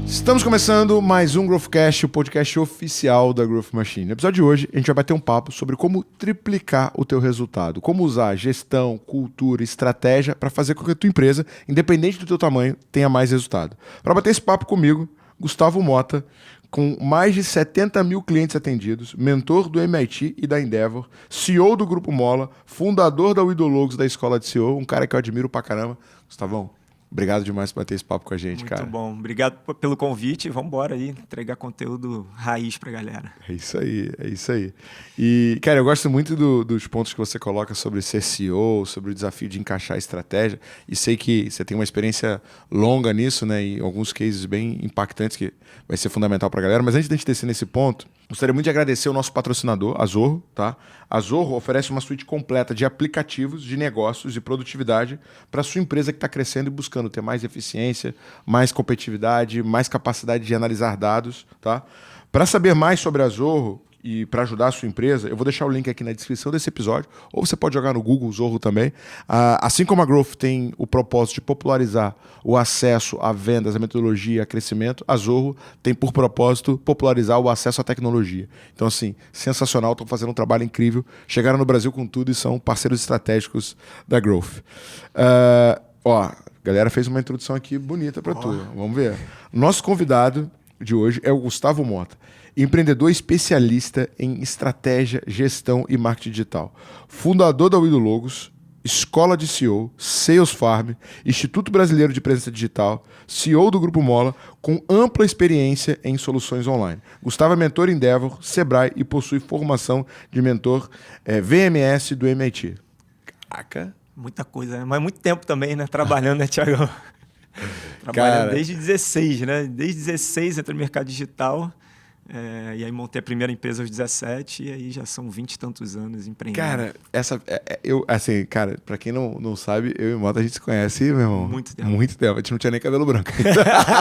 Estamos começando mais um Growthcast, o podcast oficial da Growth Machine. No episódio de hoje, a gente vai bater um papo sobre como triplicar o teu resultado, como usar gestão, cultura, estratégia para fazer com que a tua empresa, independente do teu tamanho, tenha mais resultado. Para bater esse papo comigo, Gustavo Mota, com mais de 70 mil clientes atendidos, mentor do MIT e da Endeavor, CEO do Grupo Mola, fundador da Widologos da Escola de CEO, um cara que eu admiro pra caramba. Gustavão, obrigado demais por bater esse papo com a gente, cara. Muito bom. Obrigado pelo convite. Vamos embora aí, entregar conteúdo raiz pra galera. É isso aí, é isso aí. E, cara, eu gosto muito dos pontos que você coloca sobre ser CEO, sobre o desafio de encaixar a estratégia. E sei que você tem uma experiência longa nisso, né? E alguns cases bem impactantes que vai ser fundamental pra galera. Mas antes de a gente descer nesse ponto, gostaria muito de agradecer o nosso patrocinador, a Zorro, tá? A Zorro oferece uma suíte completa de aplicativos, de negócios e produtividade para sua empresa que está crescendo e buscando ter mais eficiência, mais competitividade, mais capacidade de analisar dados, tá? Para saber mais sobre a Zorro e para ajudar a sua empresa, eu vou deixar o link aqui na descrição desse episódio, ou você pode jogar no Google Zorro também. Assim como a Growth tem o propósito de popularizar o acesso a vendas, a metodologia, a crescimento, a Zorro tem por propósito popularizar o acesso à tecnologia. Então, assim, sensacional, estão fazendo um trabalho incrível, chegaram no Brasil com tudo e são parceiros estratégicos da Growth. A galera fez uma introdução aqui bonita para tu, vamos ver. Nosso convidado de hoje é o Gustavo Mota, empreendedor especialista em estratégia, gestão e marketing digital. Fundador da Widologos, Escola de CEO, Sales Farm, Instituto Brasileiro de Presença Digital, CEO do Grupo Mola, com ampla experiência em soluções online. Gustavo é mentor Endeavor, Sebrae e possui formação de mentor VMS do MIT. Caraca! Muita coisa, né? Mas muito tempo também, né? Trabalhando, né, Thiago? Trabalhando desde 16, né? Desde 16 entrei no mercado digital. E aí montei a primeira empresa aos 17 e aí já são 20 e tantos anos empreendendo. Cara, pra quem não sabe, eu e o Mota a gente se conhece, meu irmão. Muito tempo. Muito tempo. A gente não tinha nem cabelo branco.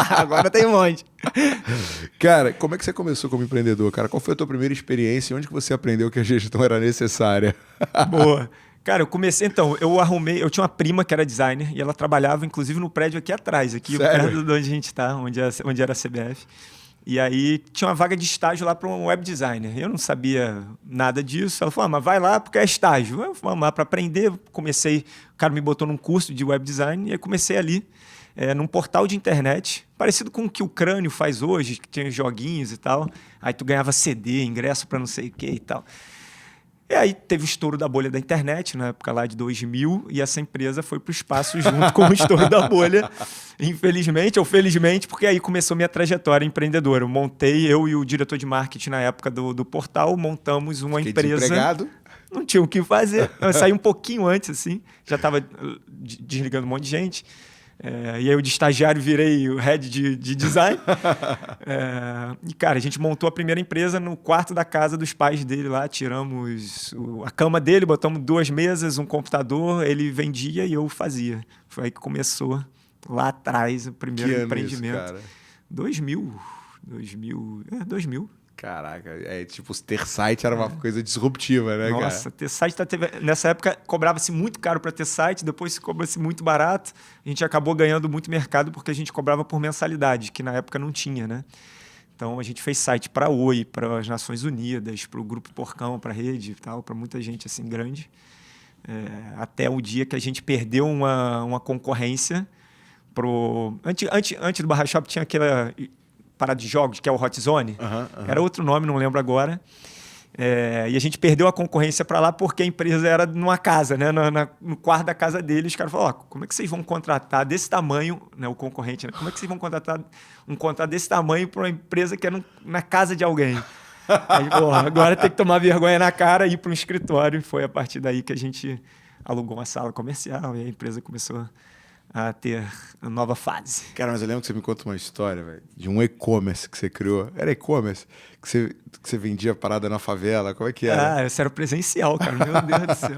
Agora tem um monte. Cara, como é que você começou como empreendedor, cara? Qual foi a tua primeira experiência e onde que você aprendeu que a gestão era necessária? Boa. Cara, eu comecei, então, eu tinha uma prima que era designer e ela trabalhava, inclusive, no prédio aqui atrás, aqui perto de onde a gente tá, onde era a CBF. E aí tinha uma vaga de estágio lá para um web designer. Eu não sabia nada disso. Ela falou, mas vai lá porque é estágio. Eu fui lá para aprender. O cara me botou num curso de web design e aí comecei ali, num portal de internet, parecido com o que o Crânio faz hoje, que tinha joguinhos e tal. Aí tu ganhava CD, ingresso para não sei o que e tal. E aí teve o estouro da bolha da internet, na época lá de 2000, e essa empresa foi para o espaço junto com o estouro da bolha, infelizmente ou felizmente, porque aí começou minha trajetória empreendedora. Eu e o diretor de marketing na época do portal, montamos uma empresa... Desempregado? Não tinha o que fazer. Eu saí um pouquinho antes, assim, já estava desligando um monte de gente. E aí eu de estagiário virei o head de design. E, cara, a gente montou a primeira empresa no quarto da casa dos pais dele lá. Tiramos a cama dele, botamos 2 mesas, um computador. Ele vendia e eu fazia. Foi aí que começou lá atrás o primeiro empreendimento. Isso, cara? 2000. Caraca, tipo, ter site era uma coisa disruptiva, né, cara? Nossa, ter site nessa época cobrava-se muito caro para ter site, depois se cobrava-se muito barato. A gente acabou ganhando muito mercado porque a gente cobrava por mensalidade, que na época não tinha, né? Então a gente fez site para a Oi, para as Nações Unidas, para o Grupo Porcão, para a Rede e tal, para muita gente assim grande. Até o dia que a gente perdeu uma concorrência. Antes do Barra Shop tinha aquela parada de jogos, que é o Hot Zone. Era outro nome, não lembro agora. E a gente perdeu a concorrência para lá porque a empresa era numa casa, né? No quarto da casa dele. Os caras falaram, como é que vocês vão contratar desse tamanho, né? O concorrente, né? Como é que vocês vão contratar um contrato desse tamanho para uma empresa que é na casa de alguém? Aí, agora tem que tomar vergonha na cara e ir para um escritório. E foi a partir daí que a gente alugou uma sala comercial e a empresa começou a ter uma nova fase. Cara, mas eu lembro que você me conta uma história, velho, de um e-commerce que você criou. Era e-commerce? Que você vendia parada na favela? Como é que era? Isso era presencial, cara. Meu Deus do céu.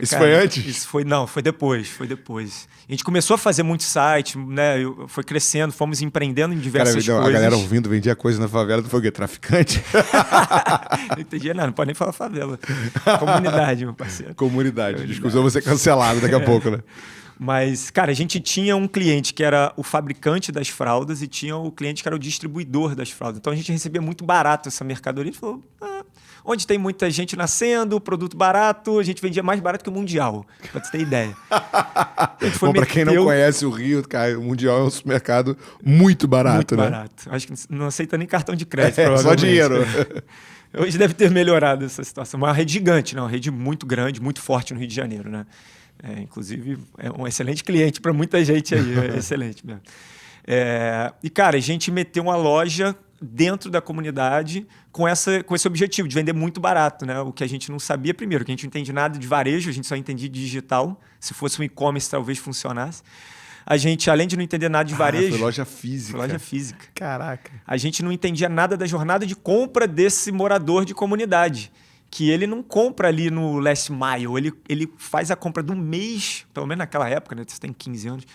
Isso cara, foi antes? Isso foi depois. A gente começou a fazer muito site, né? Foi crescendo, fomos empreendendo em diversas coisas. A galera ouvindo, vendia coisa na favela, não foi o quê? Traficante? Não entendi, não pode nem falar favela. Comunidade, meu parceiro. Comunidade. Desculpa, eu vou ser cancelado daqui a pouco, né? Mas, cara, a gente tinha um cliente que era o fabricante das fraldas e tinha o cliente que era o distribuidor das fraldas. Então a gente recebia muito barato essa mercadoria. A gente falou, onde tem muita gente nascendo, produto barato, a gente vendia mais barato que o Mundial, pra você ter ideia. Bom, pra quem não conhece o Rio, cara, o Mundial é um supermercado muito barato, muito né? barato. Acho que não aceita nem cartão de crédito, só dinheiro. Hoje deve ter melhorado essa situação. Uma rede gigante, né? Uma rede muito grande, muito forte no Rio de Janeiro, né? Inclusive, é um excelente cliente para muita gente aí. É excelente mesmo. E, cara, a gente meteu uma loja dentro da comunidade com esse objetivo de vender muito barato, né? O que a gente não sabia, primeiro, que a gente não entende nada de varejo, a gente só entendia de digital. Se fosse um e-commerce, talvez funcionasse. A gente, além de não entender nada de varejo... Foi loja física. Foi loja física. Caraca. A gente não entendia nada da jornada de compra desse morador de comunidade. Que ele não compra ali no last mile, ele faz a compra do mês, pelo menos naquela época, né? Você tem 15 anos,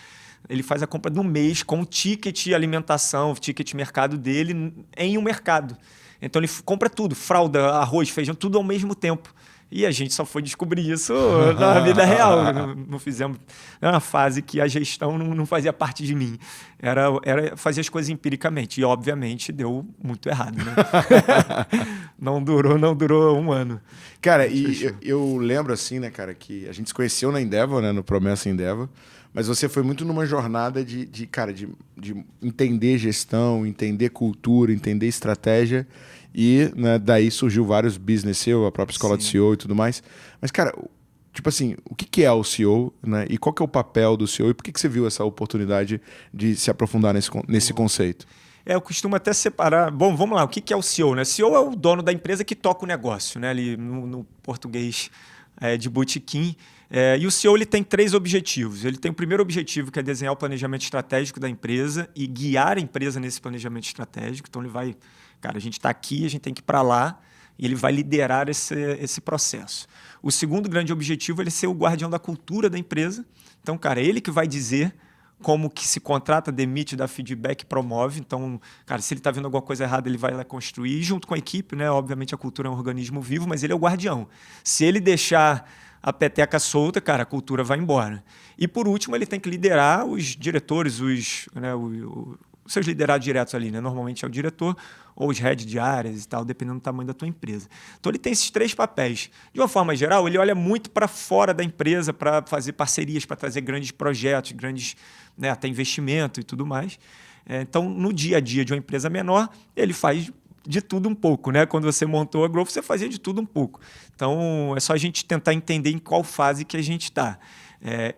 ele faz a compra do mês com o ticket alimentação, o ticket mercado dele em um mercado. Então ele compra tudo, fralda, arroz, feijão, tudo ao mesmo tempo. E a gente só foi descobrir isso na vida real. Não fizemos. Era uma fase que a gestão não fazia parte de mim. Era fazer as coisas empiricamente. E, obviamente, deu muito errado. Né? Não durou um ano. Cara, e eu lembro assim, né, cara, que a gente se conheceu na Endeavor, né, no Promessa Endeavor, mas você foi muito numa jornada de entender gestão, entender cultura, entender estratégia. E, né, daí surgiu vários business seu, a própria escola de CEO e tudo mais. Mas, cara, tipo assim, o que é o CEO, né? E qual que é o papel do CEO? E por que você viu essa oportunidade de se aprofundar nesse conceito? Eu costumo até separar... Bom, vamos lá. O que é o CEO, né? CEO é o dono da empresa que toca o negócio, né? Ali no português de botequim. E o CEO ele tem 3 objetivos. Ele tem o primeiro objetivo, que é desenhar o planejamento estratégico da empresa e guiar a empresa nesse planejamento estratégico. Então, ele vai... Cara, a gente está aqui, a gente tem que ir para lá e ele vai liderar esse processo. O segundo grande objetivo é ele ser o guardião da cultura da empresa. Então, cara, é ele que vai dizer como que se contrata, demite, dá feedback, promove. Então, cara, se ele está vendo alguma coisa errada, ele vai lá construir junto com a equipe, né? Obviamente, a cultura é um organismo vivo, mas ele é o guardião. Se ele deixar a peteca solta, cara, a cultura vai embora. E, por último, ele tem que liderar os diretores, os seus liderados diretos ali, né? Normalmente é o diretor ou os heads de áreas e tal, dependendo do tamanho da tua empresa. Então, ele tem esses 3 papéis. De uma forma geral, ele olha muito para fora da empresa para fazer parcerias, para trazer grandes projetos, grandes, né, até investimento e tudo mais. Então, no dia a dia de uma empresa menor, ele faz de tudo um pouco, né? Quando você montou a Growth, você fazia de tudo um pouco. Então, é só a gente tentar entender em qual fase que a gente está.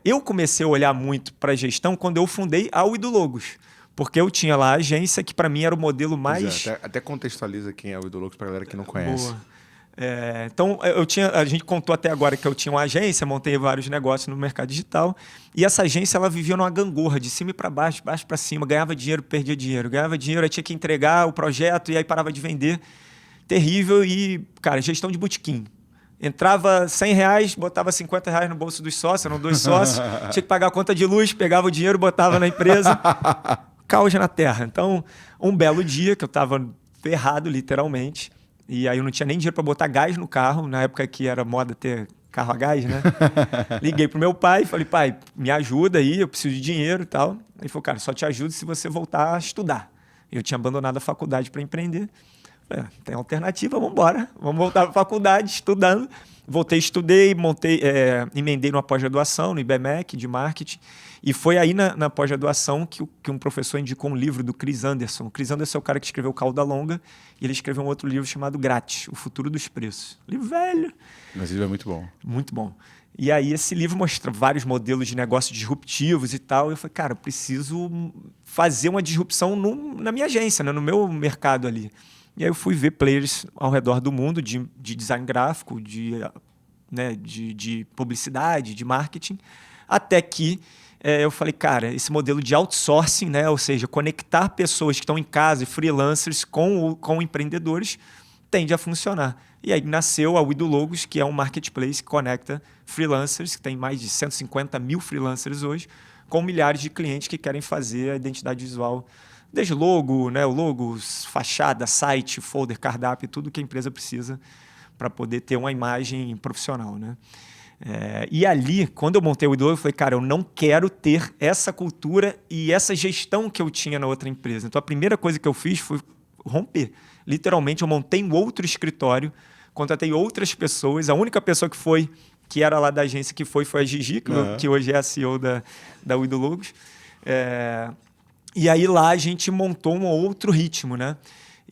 Eu comecei a olhar muito para a gestão quando eu fundei a Widologos. Porque eu tinha lá a agência, que para mim era o modelo mais... Até contextualiza quem é o Widologos para a galera que não conhece. Boa. Então, a gente contou até agora que eu tinha uma agência, montei vários negócios no mercado digital, e essa agência ela vivia numa gangorra, de cima e para baixo, de baixo para cima, ganhava dinheiro, perdia dinheiro, ganhava dinheiro, aí tinha que entregar o projeto e aí parava de vender. Terrível e, cara, gestão de botequim. Entrava R$100, botava R$50 no bolso dos sócios, eram 2 sócios, tinha que pagar a conta de luz, pegava o dinheiro, botava na empresa, caos na terra. Então, um belo dia que eu estava ferrado, literalmente, e aí eu não tinha nem dinheiro para botar gás no carro, na época que era moda ter carro a gás, né? Liguei pro meu pai e falei, pai, me ajuda aí, eu preciso de dinheiro e tal. Ele falou, cara, só te ajudo se você voltar a estudar. Eu tinha abandonado a faculdade para empreender. Falei, tem alternativa, vamos embora. Vamos voltar para a faculdade, estudando. Voltei, estudei, emendei numa pós-graduação, no IBMEC, de marketing. E foi aí na pós-graduação que um professor indicou um livro do Chris Anderson. O Chris Anderson é o cara que escreveu Cauda Longa, e ele escreveu um outro livro chamado Grátis, O Futuro dos Preços. Livro velho. Mas esse livro é muito bom. Muito bom. E aí esse livro mostra vários modelos de negócio disruptivos e tal. E eu falei, cara, eu preciso fazer uma disrupção na minha agência, né, no meu mercado ali. E aí eu fui ver players ao redor do mundo de design gráfico, de publicidade, de marketing, até que eu falei, cara, esse modelo de outsourcing, né, ou seja, conectar pessoas que estão em casa e freelancers com empreendedores, tende a funcionar. E aí nasceu a Widologos, que é um marketplace que conecta freelancers, que tem mais de 150 mil freelancers hoje, com milhares de clientes que querem fazer a identidade visual, desde logo, né, o logo, fachada, site, folder, cardápio, tudo que a empresa precisa para poder ter uma imagem profissional, né? E ali, quando eu montei o Idol, eu falei, cara, eu não quero ter essa cultura e essa gestão que eu tinha na outra empresa. Então, a primeira coisa que eu fiz foi romper. Literalmente, eu montei um outro escritório, contratei outras pessoas. A única pessoa que era lá da agência que foi a Gigi, que hoje é a CEO da Uido Logos. E aí lá a gente montou um outro ritmo, né?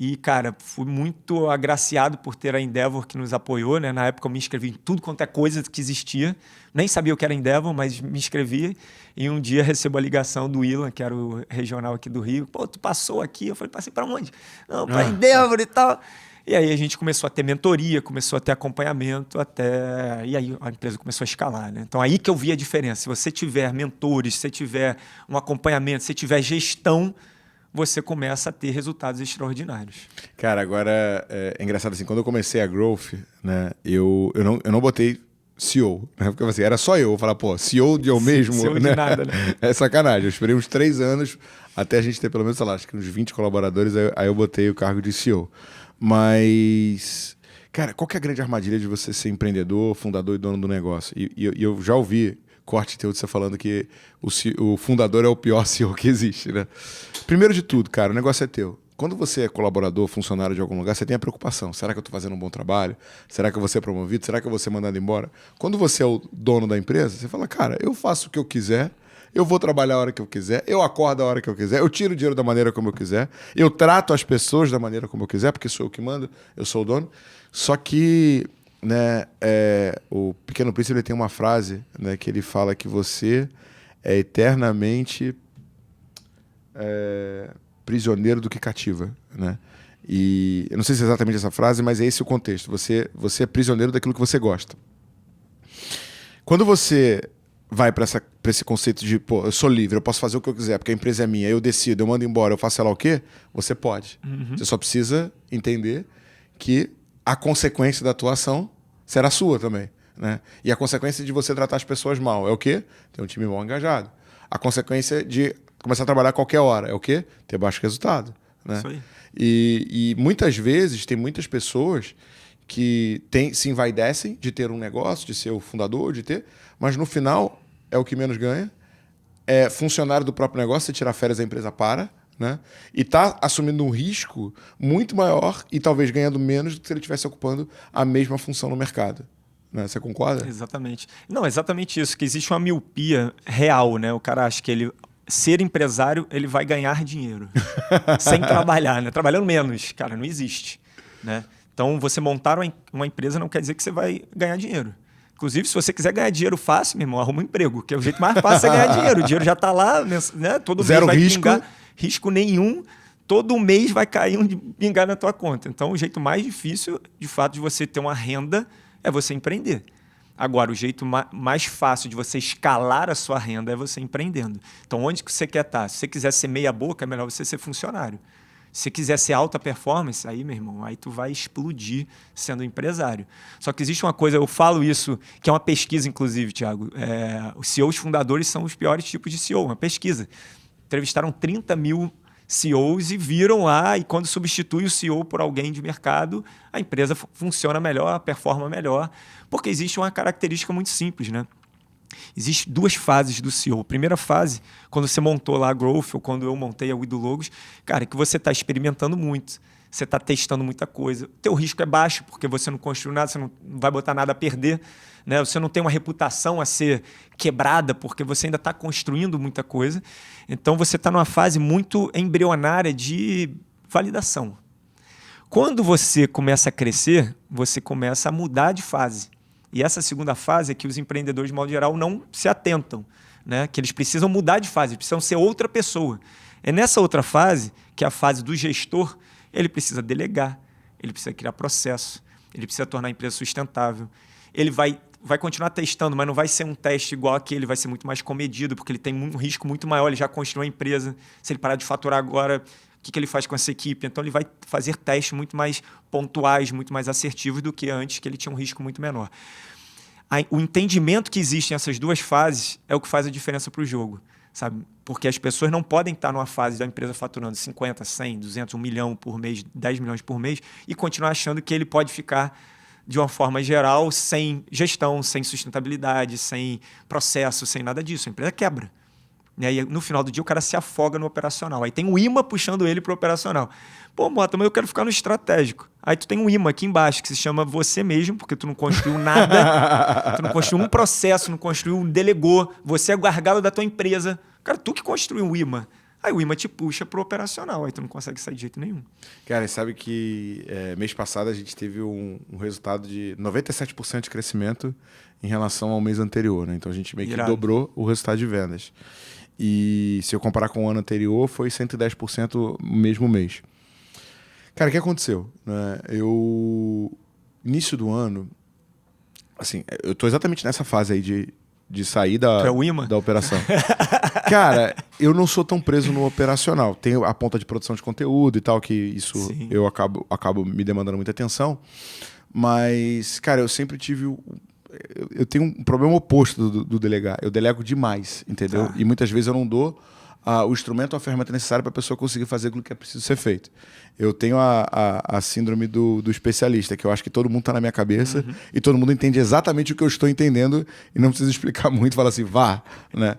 E, cara, fui muito agraciado por ter a Endeavor que nos apoiou, né? Na época eu me inscrevi em tudo quanto é coisa que existia. Nem sabia o que era Endeavor, mas me inscrevi. E um dia recebo a ligação do Ilan, que era o regional aqui do Rio. Pô, tu passou aqui? Eu falei, passei para onde? Não, para Endeavor e tal. E aí a gente começou a ter mentoria, começou a ter acompanhamento e aí a empresa começou a escalar, né? Então aí que eu vi a diferença. Se você tiver mentores, se você tiver um acompanhamento, se você tiver gestão, você começa a ter resultados extraordinários. Cara, agora é engraçado assim, quando eu comecei a Growth, né, eu não botei CEO, né? Porque assim, era só eu falar, pô, CEO de eu mesmo, CEO né? De nada, né? É sacanagem. Eu esperei uns 3 anos até a gente ter pelo menos, sei lá, acho que uns 20 colaboradores, aí eu botei o cargo de CEO. Mas, cara, qual que é a grande armadilha de você ser empreendedor, fundador e dono do negócio? E eu já ouvi corte teu de você falando que o fundador é o pior CEO que existe, né? Primeiro de tudo, cara, o negócio é teu. Quando você é colaborador, funcionário de algum lugar, você tem a preocupação. Será que eu estou fazendo um bom trabalho? Será que eu vou ser promovido? Será que eu vou ser mandado embora? Quando você é o dono da empresa, você fala, cara, eu faço o que eu quiser, eu vou trabalhar a hora que eu quiser, eu acordo a hora que eu quiser, eu tiro o dinheiro da maneira como eu quiser, eu trato as pessoas da maneira como eu quiser, porque sou eu que mando, eu sou o dono. Só que, né, o Pequeno Príncipe ele tem uma frase, né, que ele fala que você é eternamente prisioneiro do que cativa, né? E eu não sei se é exatamente essa frase, mas é esse o contexto. Você é prisioneiro daquilo que você gosta. Quando você vai para esse conceito de, pô, eu sou livre, eu posso fazer o que eu quiser, porque a empresa é minha, eu decido, eu mando embora, eu faço sei lá o quê, você pode. Você só precisa entender que a consequência da tua ação será sua também, né? E a consequência de você tratar as pessoas mal é o quê? Ter um time mal engajado. A consequência de começar a trabalhar a qualquer hora é o quê? Ter baixo resultado, né? Isso aí. E muitas vezes tem muitas pessoas que se envaidecem de ter um negócio, de ser o fundador, mas no final é o que menos ganha, é funcionário do próprio negócio, se tirar férias a empresa para, né? E está assumindo um risco muito maior e talvez ganhando menos do que se ele estivesse ocupando a mesma função no mercado. Né? Você concorda? Exatamente. Não, exatamente isso, que existe uma miopia real, né? O cara acha que ser empresário, ele vai ganhar dinheiro sem trabalhar, né? Trabalhando menos, cara, não existe, né? Então, você montar uma empresa não quer dizer que você vai ganhar dinheiro. Inclusive, se você quiser ganhar dinheiro fácil, meu irmão, arruma um emprego, que é o jeito mais fácil de ganhar dinheiro. O dinheiro já está lá, né? Todo Zero mês vai risco. pingar, risco nenhum. Todo mês vai cair pingar na tua conta. Então, o jeito mais difícil, de fato, de você ter uma renda é você empreender. Agora, o jeito mais fácil de você escalar a sua renda é você empreendendo. Então, onde que você quer estar? Se você quiser ser meia boca, é melhor você ser funcionário. Se você quiser ser alta performance, aí, meu irmão, aí tu vai explodir sendo empresário. Só que existe uma coisa, eu falo isso, que é uma pesquisa, inclusive, Thiago. Os CEOs fundadores são os piores tipos de CEO, uma pesquisa. Entrevistaram 30 mil CEOs e viram lá, e quando substitui o CEO por alguém de mercado, a empresa funciona melhor, performa melhor, porque existe uma característica muito simples, né? Existem 2 fases do CEO. Primeira fase, quando você montou lá a Growth, ou quando eu montei a Uido Logos, cara, que você está experimentando muito, você está testando muita coisa. O teu risco é baixo, porque você não construiu nada, você não vai botar nada a perder, né? Você não tem uma reputação a ser quebrada, porque você ainda está construindo muita coisa. Então, você está numa fase muito embrionária de validação. Quando você começa a crescer, você começa a mudar de fase. E essa segunda fase é que os empreendedores, de modo geral, não se atentam, né? Que eles precisam mudar de fase, precisam ser outra pessoa. É nessa outra fase, que é a fase do gestor, ele precisa delegar, ele precisa criar processo, ele precisa tornar a empresa sustentável. Ele vai continuar testando, mas não vai ser um teste igual aquele, vai ser muito mais comedido, porque ele tem um risco muito maior, ele já construiu a empresa. Se ele parar de faturar agora, o que ele faz com essa equipe? Então, ele vai fazer testes muito mais pontuais, muito mais assertivos do que antes, que ele tinha um risco muito menor. O entendimento que existe nessas 2 fases é o que faz a diferença para o jogo, sabe? Porque as pessoas não podem estar numa fase da empresa faturando 50, 100, 200, 1 milhão por mês, 10 milhões por mês e continuar achando que ele pode ficar de uma forma geral, sem gestão, sem sustentabilidade, sem processo, sem nada disso. A empresa quebra. E aí, no final do dia, o cara se afoga no operacional. Aí tem um imã puxando ele para o operacional. Pô, Mota, mas eu quero ficar no estratégico. Aí tu tem um imã aqui embaixo que se chama você mesmo, porque tu não construiu nada, tu não construiu um processo, não construiu, delegou. Você é o gargalo da tua empresa. Cara, tu que construiu um imã. Aí o imã te puxa pro operacional, aí tu não consegue sair de jeito nenhum. Cara, sabe que mês passado a gente teve um resultado de 97% de crescimento em relação ao mês anterior, né? Então a gente meio que dobrou o resultado de vendas. E se eu comparar com o ano anterior, foi 110% no mesmo mês. Cara, o que aconteceu? Início do ano, assim, eu tô exatamente nessa fase aí de sair da operação. Cara, eu não sou tão preso no operacional. Tem a ponta de produção de conteúdo e tal, que isso Sim. eu acabo me demandando muita atenção. Mas, cara, eu sempre tive... Eu tenho um problema oposto do delegar. Eu delego demais, entendeu? E muitas vezes eu não dou o instrumento ou a ferramenta necessária para a pessoa conseguir fazer aquilo que é preciso ser feito. Eu tenho a síndrome do especialista, que eu acho que todo mundo está na minha cabeça e todo mundo entende exatamente o que eu estou entendendo e não precisa explicar muito, fala assim, vá, né?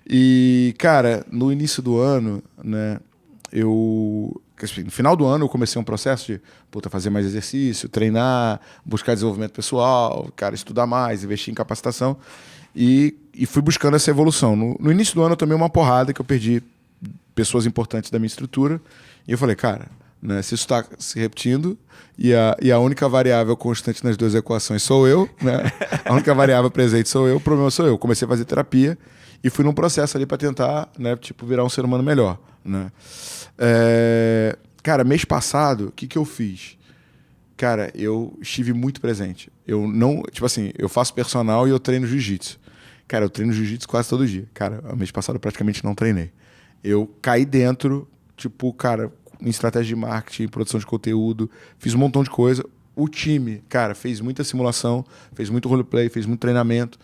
E, cara, no início do ano, né, no final do ano eu comecei um processo de fazer mais exercício, treinar, buscar desenvolvimento pessoal, cara, estudar mais, investir em capacitação e fui buscando essa evolução. No início do ano eu tomei uma porrada que eu perdi pessoas importantes da minha estrutura e eu falei, cara, né, se isso está se repetindo e a única variável constante nas duas equações sou eu, né, a única variável presente sou eu, o problema sou eu. Comecei a fazer terapia e fui num processo ali para tentar, né, virar um ser humano melhor, né. Cara, mês passado, o que eu fiz? Cara, eu estive muito presente. Eu não... Tipo assim, eu faço personal e eu treino jiu-jitsu. Cara, eu treino jiu-jitsu quase todo dia. Cara, mês passado eu praticamente não treinei. Eu caí dentro, cara, em estratégia de marketing, produção de conteúdo, fiz um montão de coisa. O time, cara, fez muita simulação, fez muito roleplay, fez muito treinamento.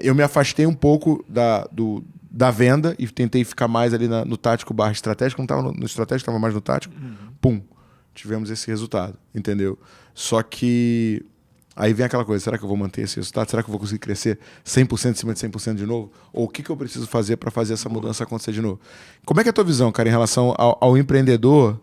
Eu me afastei um pouco da venda e tentei ficar mais ali no tático / estratégico. Não estava no estratégico, estava mais no tático. Pum, tivemos esse resultado, entendeu? Só que aí vem aquela coisa, será que eu vou manter esse resultado? Será que eu vou conseguir crescer 100% em cima de 100% de novo? Ou o que eu preciso fazer para fazer essa mudança acontecer de novo? Como é que é a tua visão, cara, em relação ao empreendedor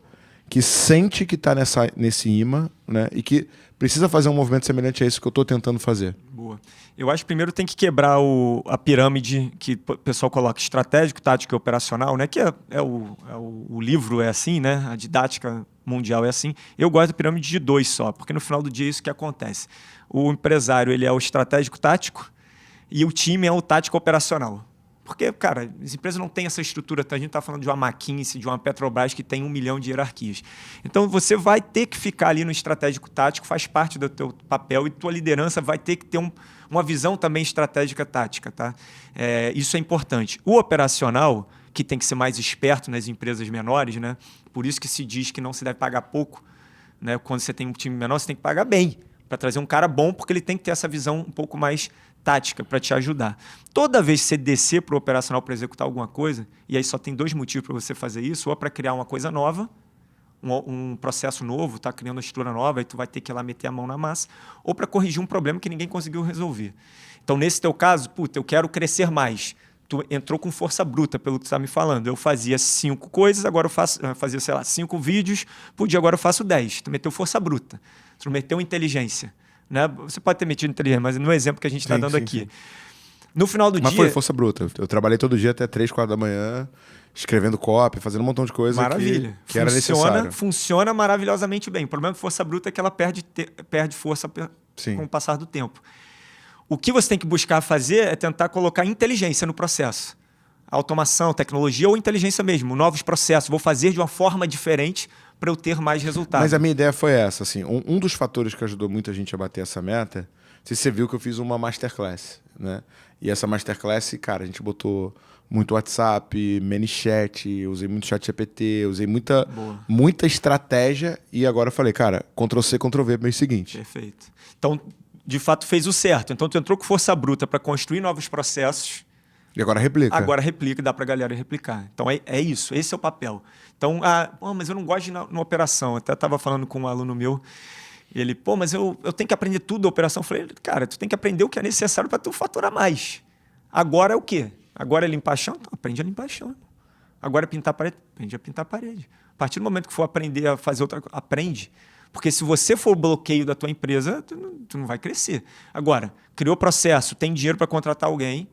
que sente que está nesse imã, né, e que precisa fazer um movimento semelhante a esse que eu estou tentando fazer? Boa. Eu acho que primeiro tem que quebrar a pirâmide que o pessoal coloca estratégico, tático e operacional, né? Que o livro é assim, né? A didática mundial é assim. Eu gosto da pirâmide de 2 só, porque no final do dia é isso que acontece. O empresário ele é o estratégico tático e o time é o tático operacional. Porque, cara, as empresas não têm essa estrutura. A gente está falando de uma McKinsey, de uma Petrobras que tem 1 milhão de hierarquias. Então, você vai ter que ficar ali no estratégico tático, faz parte do teu papel, e tua liderança vai ter que ter uma visão também estratégica tática. Tá? Isso é importante. O operacional, que tem que ser mais esperto nas empresas menores, né? Por isso que se diz que não se deve pagar pouco. Né? Quando você tem um time menor, você tem que pagar bem para trazer um cara bom, porque ele tem que ter essa visão um pouco mais tática para te ajudar. Toda vez que você descer para o operacional para executar alguma coisa, e aí só tem 2 motivos para você fazer isso, ou é para criar uma coisa nova, um processo novo, tá criando uma estrutura nova, aí tu vai ter que ir lá meter a mão na massa, ou para corrigir um problema que ninguém conseguiu resolver. Então, nesse teu caso, eu quero crescer mais. Tu entrou com força bruta, pelo que tu está me falando. Eu fazia 5 coisas, agora eu fazia, 5 vídeos por dia, agora eu faço 10. Tu meteu força bruta. Tu meteu inteligência. Né? Você pode ter metido inteligência, mas no exemplo que a gente está dando aqui. Sim. No final do dia... Mas foi força bruta. Eu trabalhei todo dia até 3, 4 da manhã, escrevendo copy, fazendo um montão de coisa que era necessário. Funciona maravilhosamente bem. O problema de força bruta é que ela perde força com o passar do tempo. O que você tem que buscar fazer é tentar colocar inteligência no processo. Automação, tecnologia ou inteligência mesmo. Novos processos. Vou fazer de uma forma diferente para eu ter mais resultados. Mas a minha ideia foi essa. Assim, um dos fatores que ajudou muita gente a bater essa meta, não sei se você viu que eu fiz uma masterclass. Né? E essa masterclass, cara, a gente botou muito WhatsApp, ManyChat, usei muito ChatGPT, usei muita estratégia e agora eu falei, cara, Ctrl+C, Ctrl+V pro mês seguinte. Perfeito. Então, de fato, fez o certo. Então, tu entrou com força bruta para construir novos processos. E agora replica. Agora replica, dá para a galera replicar. Então, é isso. Esse é o papel. Então, mas eu não gosto de ir na operação. Até estava falando com um aluno meu Ele, pô, mas eu tenho que aprender tudo da operação. Eu falei, cara, tu tem que aprender o que é necessário para tu faturar mais. Agora é o quê? Agora é limpar chão? Então, aprende a limpar chão. Agora é pintar a parede? Aprende a pintar a parede. A partir do momento que for aprender a fazer outra coisa, aprende. Porque se você for o bloqueio da tua empresa, tu não vai crescer. Agora, criou processo, tem dinheiro para contratar alguém,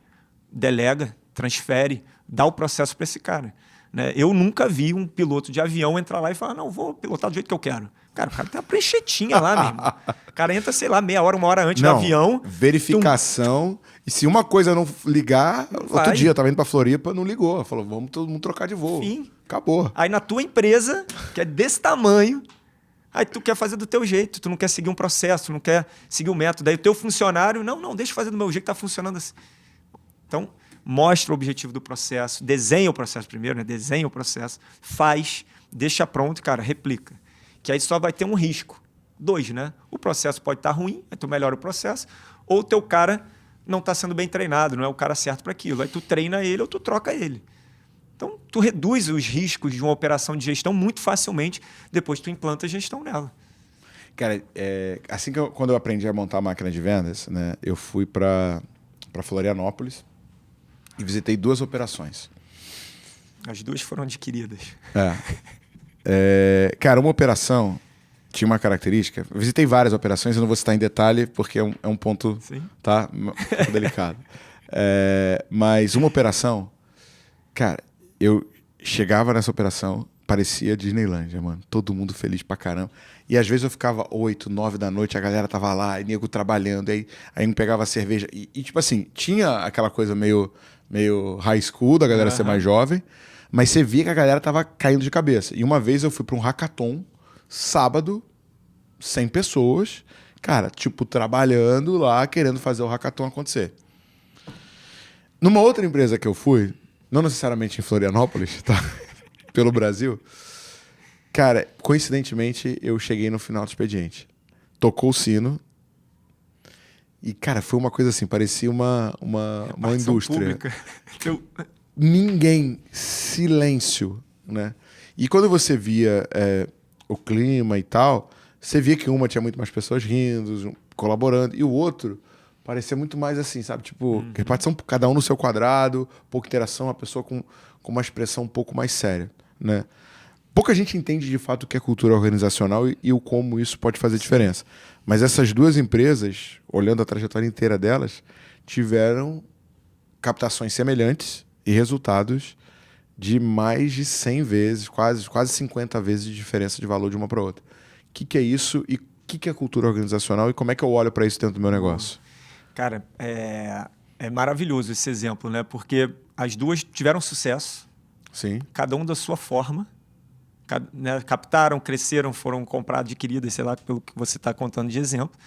delega, transfere, dá o processo para esse cara. Né? Eu nunca vi um piloto de avião entrar lá e falar, não, vou pilotar do jeito que eu quero. Cara, o cara tem uma pranchetinha lá, meu irmão. O cara entra, sei lá, meia hora, uma hora antes do avião. Verificação. E se uma coisa não ligar, outro dia eu tava indo pra Floripa, não ligou. Falou, vamos todo mundo trocar de voo. Fim. Acabou. Aí na tua empresa, que é desse tamanho, aí tu quer fazer do teu jeito, tu não quer seguir um processo, tu não quer seguir um método. Aí o teu funcionário, não, deixa eu fazer do meu jeito, tá funcionando assim. Então, mostra o objetivo do processo, desenha o processo primeiro, né? Desenha o processo, faz, deixa pronto, cara, replica. Que aí só vai ter um risco. 2, né? O processo pode estar ruim, aí tu melhora o processo, ou o teu cara não está sendo bem treinado, não é o cara certo para aquilo. Aí tu treina ele ou tu troca ele. Então, tu reduz os riscos de uma operação de gestão muito facilmente, depois tu implanta a gestão nela. Cara, assim que quando eu aprendi a montar a máquina de vendas, né, eu fui para Florianópolis e visitei 2 operações. As 2 foram adquiridas. Cara, uma operação tinha uma característica. Eu visitei várias operações, eu não vou citar em detalhe, porque é um ponto, tá, um pouco delicado. Mas uma operação, cara, eu chegava nessa operação, parecia Disneylândia, mano. Todo mundo feliz pra caramba. E às vezes eu ficava 8, 9 da noite, a galera tava lá, e nego trabalhando, aí me pegava cerveja. E tipo assim, tinha aquela coisa meio high school da galera ser mais jovem, mas você via que a galera tava caindo de cabeça. E uma vez eu fui pra um hackathon, sábado, 100 pessoas, cara, tipo, trabalhando lá, querendo fazer o hackathon acontecer. Numa outra empresa que eu fui, não necessariamente em Florianópolis, tá? Pelo Brasil, cara, coincidentemente, eu cheguei no final do expediente. Tocou o sino e, cara, foi uma coisa assim, parecia uma indústria. Ninguém, silêncio, né? E quando você via o clima e tal, você via que uma tinha muito mais pessoas rindo, colaborando, e o outro parecia muito mais assim, sabe? Tipo, repartição, cada um no seu quadrado, pouca interação, uma pessoa com uma expressão um pouco mais séria, né? Pouca gente entende de fato o que é cultura organizacional e o como isso pode fazer diferença. Mas essas 2 empresas, olhando a trajetória inteira delas, tiveram captações semelhantes e resultados de mais de 100 vezes, quase 50 vezes de diferença de valor de uma para outra. O que é isso e o que é cultura organizacional e como é que eu olho para isso dentro do meu negócio? Cara, é maravilhoso esse exemplo, né? Porque as 2 tiveram sucesso, sim, cada um da sua forma, né? Captaram, cresceram, foram compradas, adquiridas, sei lá, pelo que você está contando de exemplo.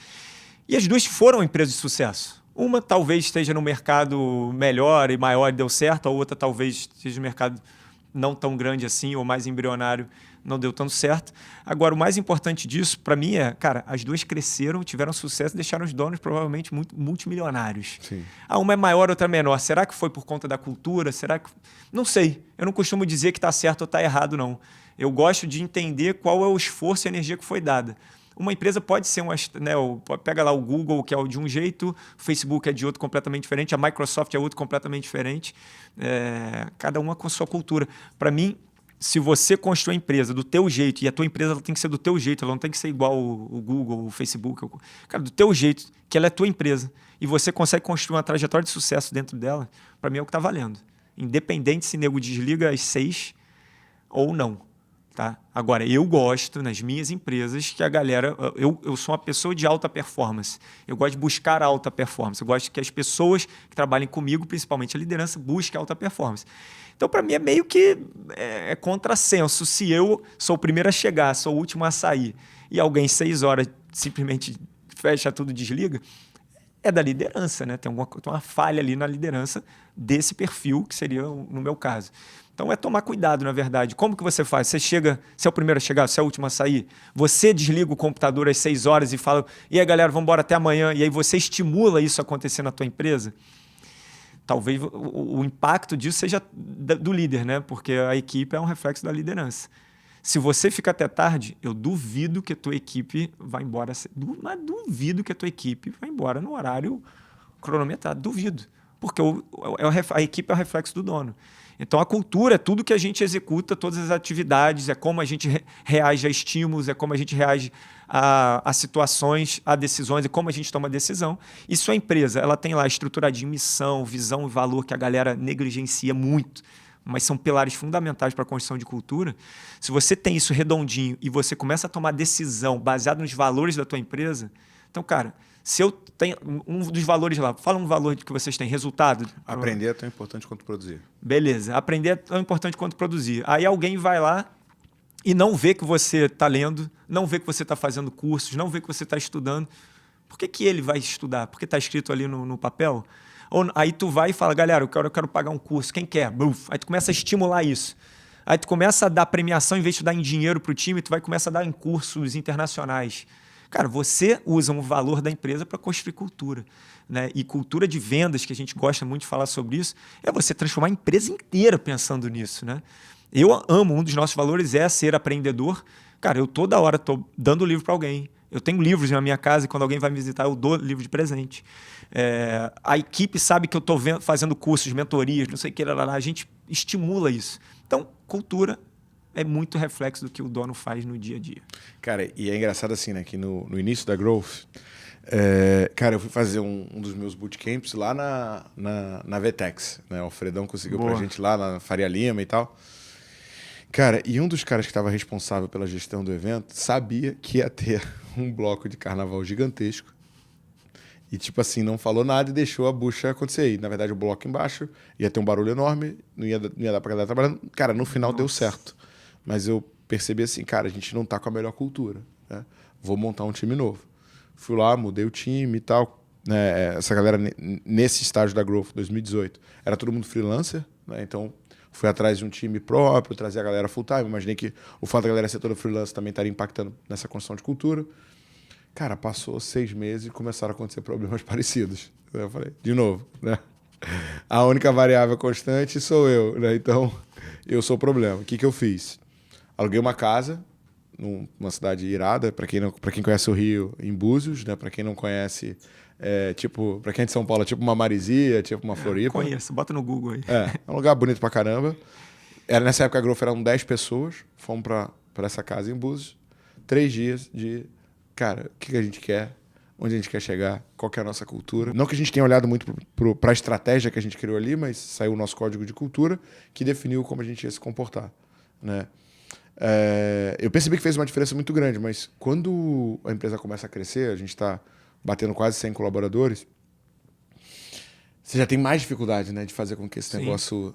E as 2 foram empresas de sucesso. Uma talvez esteja no mercado melhor e maior e deu certo, a outra talvez esteja no mercado não tão grande assim ou mais embrionário, não deu tanto certo. Agora, o mais importante disso, para mim, cara, as 2 cresceram, tiveram sucesso e deixaram os donos provavelmente muito multimilionários. Sim. Uma é maior, outra é menor. Será que foi por conta da cultura? Será que... Não sei. Eu não costumo dizer que está certo ou está errado, não. Eu gosto de entender qual é o esforço e a energia que foi dada. Uma empresa pode ser pega lá o Google, que é de um jeito, o Facebook é de outro completamente diferente, a Microsoft é outro completamente diferente, cada uma com a sua cultura. Para mim, se você constrói a empresa do teu jeito, e a tua empresa ela tem que ser do teu jeito, ela não tem que ser igual o Google, o Facebook, cara, do teu jeito, que ela é tua empresa, e você consegue construir uma trajetória de sucesso dentro dela, para mim é o que está valendo. Independente se nego desliga às 6 ou não. Tá? Agora, eu gosto, nas minhas empresas, que a galera... Eu sou uma pessoa de alta performance. Eu gosto de buscar alta performance. Eu gosto que as pessoas que trabalhem comigo, principalmente a liderança, busquem alta performance. Então, para mim, é meio que contrassenso. Se eu sou o primeiro a chegar, sou o último a sair, e alguém 6 horas simplesmente fecha tudo e desliga, é da liderança, né? Tem uma falha ali na liderança desse perfil, que seria no meu caso. Então, é tomar cuidado, na verdade. Como que você faz? Você chega, você é o primeiro a chegar, você é o último a sair? Você desliga o computador às 6 horas e fala, e aí, galera, vamos embora até amanhã. E aí você estimula isso a acontecer na tua empresa? Talvez o impacto disso seja do líder, né? Porque a equipe é um reflexo da liderança. Se você fica até tarde, eu duvido que a tua equipe vai embora. Mas duvido que a tua equipe vai embora no horário cronometrado. Duvido. Porque a equipe é o reflexo do dono. Então, a cultura é tudo que a gente executa, todas as atividades, é como a gente reage a estímulos, é como a gente reage a situações, a decisões, é como a gente toma decisão. Isso a empresa, ela tem lá estruturadinho, missão, visão e valor que a galera negligencia muito, mas são pilares fundamentais para a construção de cultura. Se você tem isso redondinho e você começa a tomar decisão baseado nos valores da tua empresa, então, cara, se eu tenho um dos valores lá, fala um valor que vocês têm, resultado. Aprender é tão importante quanto produzir. Beleza, aprender é tão importante quanto produzir. Aí alguém vai lá e não vê que você está lendo, não vê que você está fazendo cursos, não vê que você está estudando. Por que ele vai estudar? Porque está escrito ali no papel? Ou, aí tu vai e fala, galera, eu quero pagar um curso, quem quer? Buf. Aí tu começa a estimular isso. Aí tu começa a dar premiação, em vez de dar em dinheiro para o time, tu vai começar a dar em cursos internacionais. Cara, você usa um valor da empresa para construir cultura. Né? E cultura de vendas, que a gente gosta muito de falar sobre isso, é você transformar a empresa inteira pensando nisso. Né? Eu amo, um dos nossos valores é ser aprendedor. Cara, eu toda hora estou dando livro para alguém. Eu tenho livros na minha casa e quando alguém vai me visitar, eu dou livro de presente. A equipe sabe que eu estou fazendo cursos, mentorias, não sei o que, a gente estimula isso. Então, cultura é muito reflexo do que o dono faz no dia a dia. Cara, e é engraçado assim, né? Que no início da Growth, cara, eu fui fazer um dos meus bootcamps lá na Vetex. Né? O Alfredão conseguiu pra gente lá na Faria Lima e tal. Cara, e um dos caras que estava responsável pela gestão do evento sabia que ia ter um bloco de carnaval gigantesco. E, tipo assim, não falou nada e deixou a bucha acontecer. E, na verdade, o bloco embaixo ia ter um barulho enorme, não ia dar pra galera trabalhando. Cara, no final deu certo. Mas eu percebi assim, cara, a gente não tá com a melhor cultura. Né? Vou montar um time novo. Fui lá, mudei o time e tal. Né? Essa galera, nesse estágio da Growth, 2018, era todo mundo freelancer. Né? Então, fui atrás de um time próprio, trazer a galera full-time. Imaginei que o fato da galera ser toda freelancer também estaria impactando nessa construção de cultura. Cara, passou 6 meses e começaram a acontecer problemas parecidos. Eu falei, de novo, né? A única variável constante sou eu. Né? Então, eu sou o problema. O que eu fiz? Aluguei uma casa numa cidade irada, para quem conhece o Rio, em Búzios, né? Para quem não conhece, para quem é de São Paulo, é tipo uma Marizia, tipo uma Floripa. Conheço, bota no Google aí. É um lugar bonito pra caramba. Nessa época a Growth eram 10 pessoas, fomos para essa casa em Búzios, 3 dias de, cara, o que a gente quer, onde a gente quer chegar, qual que é a nossa cultura. Não que a gente tenha olhado muito para a estratégia que a gente criou ali, mas saiu o nosso código de cultura que definiu como a gente ia se comportar, né? Eu percebi que fez uma diferença muito grande, mas quando a empresa começa a crescer, a gente está batendo quase 100 colaboradores, você já tem mais dificuldade, né, de fazer com que esse negócio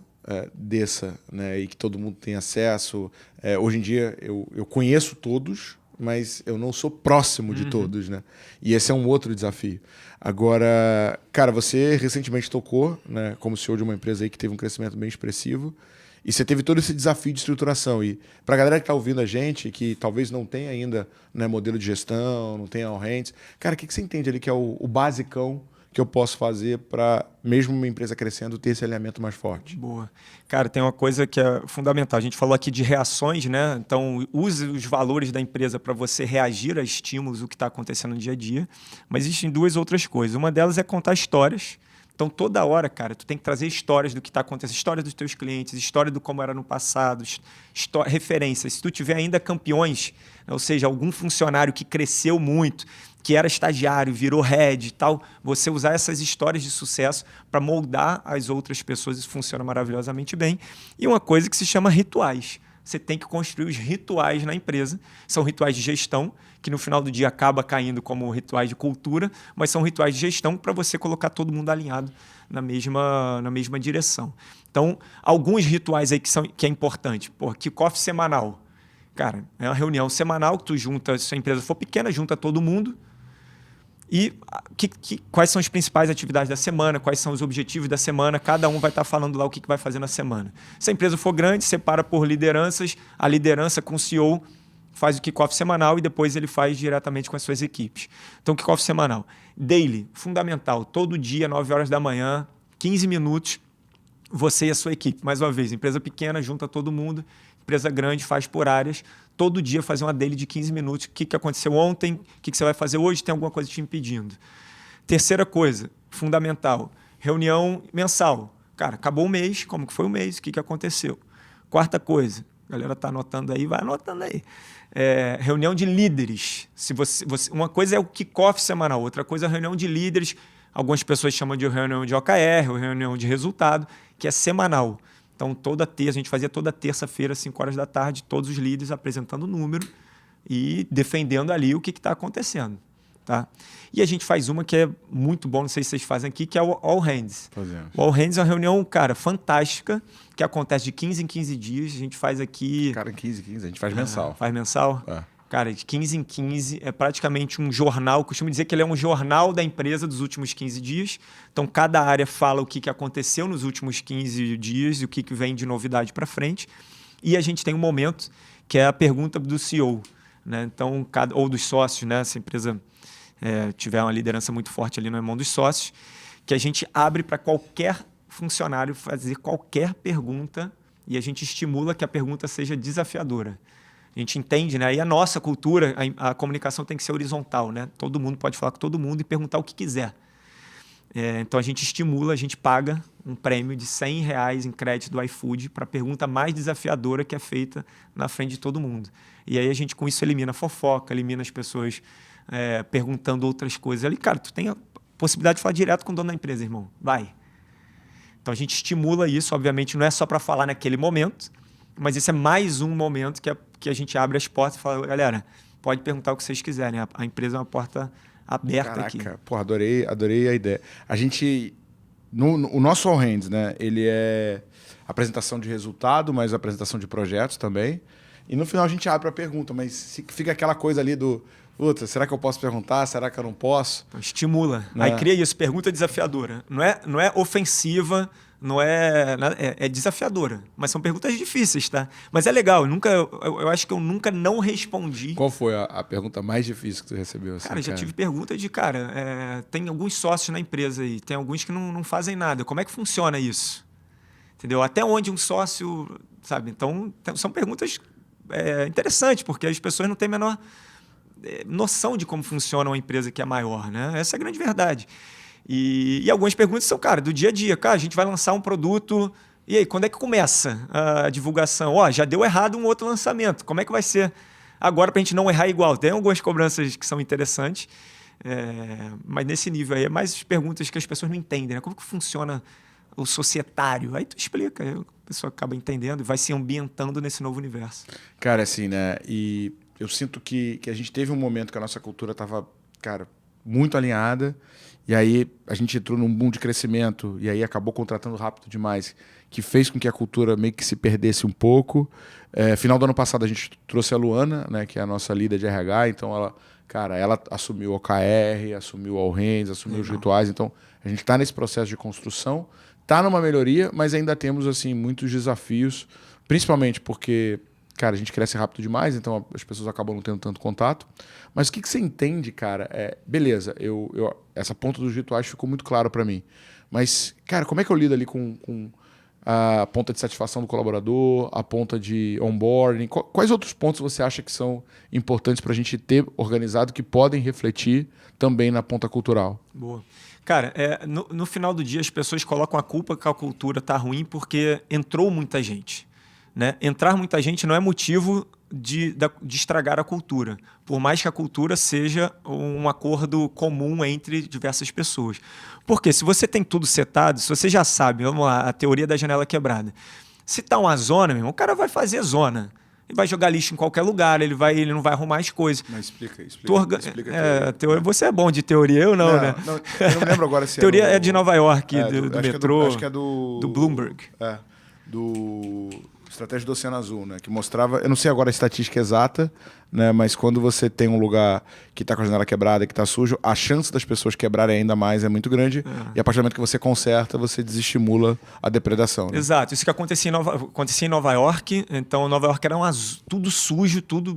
desça, né, e que todo mundo tenha acesso. Hoje em dia eu conheço todos, mas eu não sou próximo de todos, né? E esse é um outro desafio. Agora, cara, você recentemente tocou, né, como CEO de uma empresa aí que teve um crescimento bem expressivo, e você teve todo esse desafio de estruturação. E para a galera que está ouvindo a gente, que talvez não tenha ainda, né, modelo de gestão, não tenha all-hands, cara, o que você entende ali que é o basicão que eu posso fazer para, mesmo uma empresa crescendo, ter esse alinhamento mais forte? Boa. Cara, tem uma coisa que é fundamental. A gente falou aqui de reações, né? Então, use os valores da empresa para você reagir a estímulos, o que está acontecendo no dia a dia. Mas existem 2 outras coisas. Uma delas é contar histórias. Então, toda hora, cara, tu tem que trazer histórias do que está acontecendo, história dos teus clientes, história do como era no passado, referências. Se tu tiver ainda campeões, ou seja, algum funcionário que cresceu muito, que era estagiário, virou head e tal, você usar essas histórias de sucesso para moldar as outras pessoas, isso funciona maravilhosamente bem. E uma coisa que se chama rituais. Você tem que construir os rituais na empresa. São rituais de gestão, que no final do dia acaba caindo como rituais de cultura, mas são rituais de gestão para você colocar todo mundo alinhado na mesma direção. Então, alguns rituais aí que é importante. Kickoff semanal. Cara, é uma reunião semanal que tu junta, se a empresa for pequena, junta todo mundo. E quais são as principais atividades da semana, quais são os objetivos da semana, cada um vai estar falando lá o que vai fazer na semana. Se a empresa for grande, separa por lideranças, a liderança com o CEO faz o kickoff semanal e depois ele faz diretamente com as suas equipes. Então, kickoff semanal. Daily, fundamental, todo dia, 9 horas da manhã, 15 minutos, você e a sua equipe. Mais uma vez, empresa pequena, junta todo mundo, empresa grande faz por áreas, todo dia fazer uma daily de 15 minutos. O que aconteceu ontem, o que você vai fazer hoje, tem alguma coisa te impedindo. Terceira coisa, fundamental, reunião mensal. Cara, acabou o mês, como que foi o mês, o que aconteceu? Quarta coisa, a galera está anotando aí, vai anotando aí. Reunião de líderes. Uma coisa é o kickoff semanal, outra coisa é a reunião de líderes. Algumas pessoas chamam de reunião de OKR, ou reunião de resultado, que é semanal. Então, a gente fazia toda terça-feira, 5 horas da tarde, todos os líderes apresentando o número e defendendo ali o que está acontecendo. Tá? E a gente faz uma que é muito bom, não sei se vocês fazem aqui, que é o All Hands. Fazemos. O All Hands é uma reunião, cara, fantástica, que acontece de 15 em 15 dias. A gente faz aqui... Cara, em 15 em 15, a gente faz mensal. Faz mensal? É. Cara, de 15 em 15 é praticamente um jornal. Costumo dizer que ele é um jornal da empresa dos últimos 15 dias. Então, cada área fala o que aconteceu nos últimos 15 dias e o que vem de novidade para frente. E a gente tem um momento que é a pergunta do CEO, né? Então, ou dos sócios, né? Se a empresa tiver uma liderança muito forte ali na mão dos sócios, que a gente abre para qualquer funcionário fazer qualquer pergunta e a gente estimula que a pergunta seja desafiadora. A gente entende, né? E a nossa cultura, a comunicação tem que ser horizontal, né? Todo mundo pode falar com todo mundo e perguntar o que quiser. Então a gente estimula, a gente paga um prêmio de R$100 em crédito do iFood para a pergunta mais desafiadora que é feita na frente de todo mundo. E aí a gente com isso elimina a fofoca, elimina as pessoas perguntando outras coisas. Ali, cara, tu tem a possibilidade de falar direto com o dono da empresa, irmão. Vai. Então a gente estimula isso, obviamente não é só para falar naquele momento, mas esse é mais um momento que a gente abre as portas e fala, galera, pode perguntar o que vocês quiserem. A empresa é uma porta aberta aqui. Caraca, pô, adorei a ideia. A gente, o nosso All Hands, né, ele é apresentação de resultado, mas apresentação de projetos também. E no final a gente abre a pergunta, mas fica aquela coisa ali do, puta, será que eu posso perguntar? Será que eu não posso? Então, estimula. Aí cria isso, pergunta desafiadora. Não é ofensiva, não é desafiadora. Mas são perguntas difíceis, tá? Mas é legal. Eu acho que eu nunca não respondi. Qual foi a pergunta mais difícil que tu recebeu? Assim, cara, já tive pergunta de, tem alguns sócios na empresa aí, tem alguns que não fazem nada. Como é que funciona isso? Entendeu? Até onde um sócio, sabe? Então, são perguntas interessantes, porque as pessoas não têm a menor noção de como funciona uma empresa que é maior, né? Essa é a grande verdade. E algumas perguntas são, cara, do dia a dia. Cara, a gente vai lançar um produto. E aí, quando é que começa a divulgação? Já deu errado um outro lançamento. Como é que vai ser agora para a gente não errar igual? Tem algumas cobranças que são interessantes, mas nesse nível aí é mais perguntas que as pessoas não entendem, né? Como que funciona o societário? Aí tu explica, aí a pessoa acaba entendendo e vai se ambientando nesse novo universo. Cara, assim, né? E eu sinto que a gente teve um momento que a nossa cultura estava, cara, muito alinhada. E aí a gente entrou num boom de crescimento e aí acabou contratando rápido demais, que fez com que a cultura meio que se perdesse um pouco. Final do ano passado a gente trouxe a Luana, né, que é a nossa líder de RH, então ela assumiu o OKR, assumiu o All Hands, assumiu os rituais, então a gente está nesse processo de construção, está numa melhoria, mas ainda temos assim muitos desafios, principalmente porque, cara, a gente cresce rápido demais, então as pessoas acabam não tendo tanto contato. Mas o que você entende, cara? Beleza, essa ponta dos rituais ficou muito claro para mim. Mas, cara, como é que eu lido ali com a ponta de satisfação do colaborador, a ponta de onboarding? Quais outros pontos você acha que são importantes para a gente ter organizado que podem refletir também na ponta cultural? Boa. Cara, no final do dia as pessoas colocam a culpa que a cultura está ruim porque entrou muita gente. Né? Entrar muita gente não é motivo de estragar a cultura, por mais que a cultura seja um acordo comum entre diversas pessoas. Porque se você tem tudo setado, se você já sabe, vamos lá, a teoria da janela quebrada. Se está uma zona, meu irmão, o cara vai fazer zona. Ele vai jogar lixo em qualquer lugar, ele não vai arrumar as coisas. Mas explica a teoria. Você é bom de teoria, eu não, né? Não, eu não lembro agora se teoria é de Nova York, do metrô. Acho que é do Bloomberg. Do Estratégia do Oceano Azul, né? Que mostrava, eu não sei agora a estatística exata, né? Mas quando você tem um lugar que está com a janela quebrada, que está sujo, a chance das pessoas quebrarem ainda mais é muito grande. E a partir do momento que você conserta, você desestimula a depredação. Né? Exato. Isso que acontecia em Nova York. Então, Nova York era tudo sujo, tudo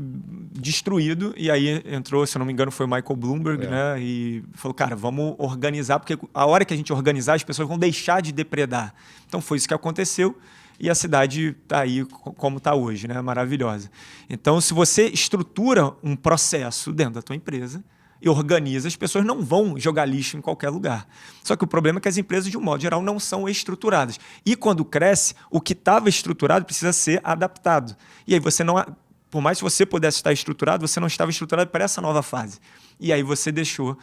destruído. E aí entrou, se eu não me engano, foi o Michael Bloomberg, né? E falou, cara, vamos organizar, porque a hora que a gente organizar, as pessoas vão deixar de depredar. Então, foi isso que aconteceu. e a cidade está aí como está hoje, né? Maravilhosa. Então, se você estrutura um processo dentro da tua empresa e organiza, as pessoas não vão jogar lixo em qualquer lugar. Só que o problema é que as empresas, de um modo geral, não são estruturadas. E quando cresce, o que estava estruturado precisa ser adaptado. E aí você não... Por mais que você pudesse estar estruturado, você não estava estruturado para essa nova fase. E aí você deixou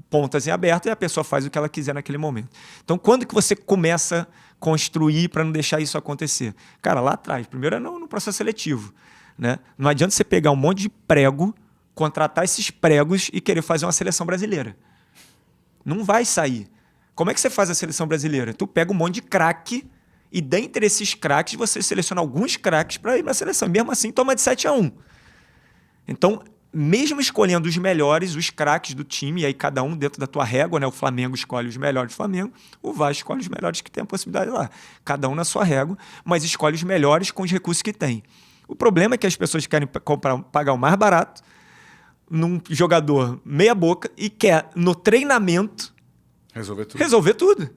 pontas em aberto e a pessoa faz o que ela quiser naquele momento. Então, quando que você começa a construir para não deixar isso acontecer? Cara, lá atrás. Primeiro é no processo seletivo, né? Não adianta você pegar um monte de prego, contratar esses pregos e querer fazer uma seleção brasileira. Não vai sair. Como é que você faz a seleção brasileira? Tu pega um monte de craque e dentre esses craques você seleciona alguns craques para ir para a seleção. Mesmo assim, toma de 7-1. Então, mesmo escolhendo os melhores, os craques do time, e aí cada um dentro da tua régua, né? O Flamengo escolhe os melhores do Flamengo, o Vasco escolhe os melhores que tem a possibilidade lá. Cada um na sua régua, mas escolhe os melhores com os recursos que tem. O problema é que as pessoas querem pagar o mais barato num jogador meia boca e quer, no treinamento, resolver tudo. O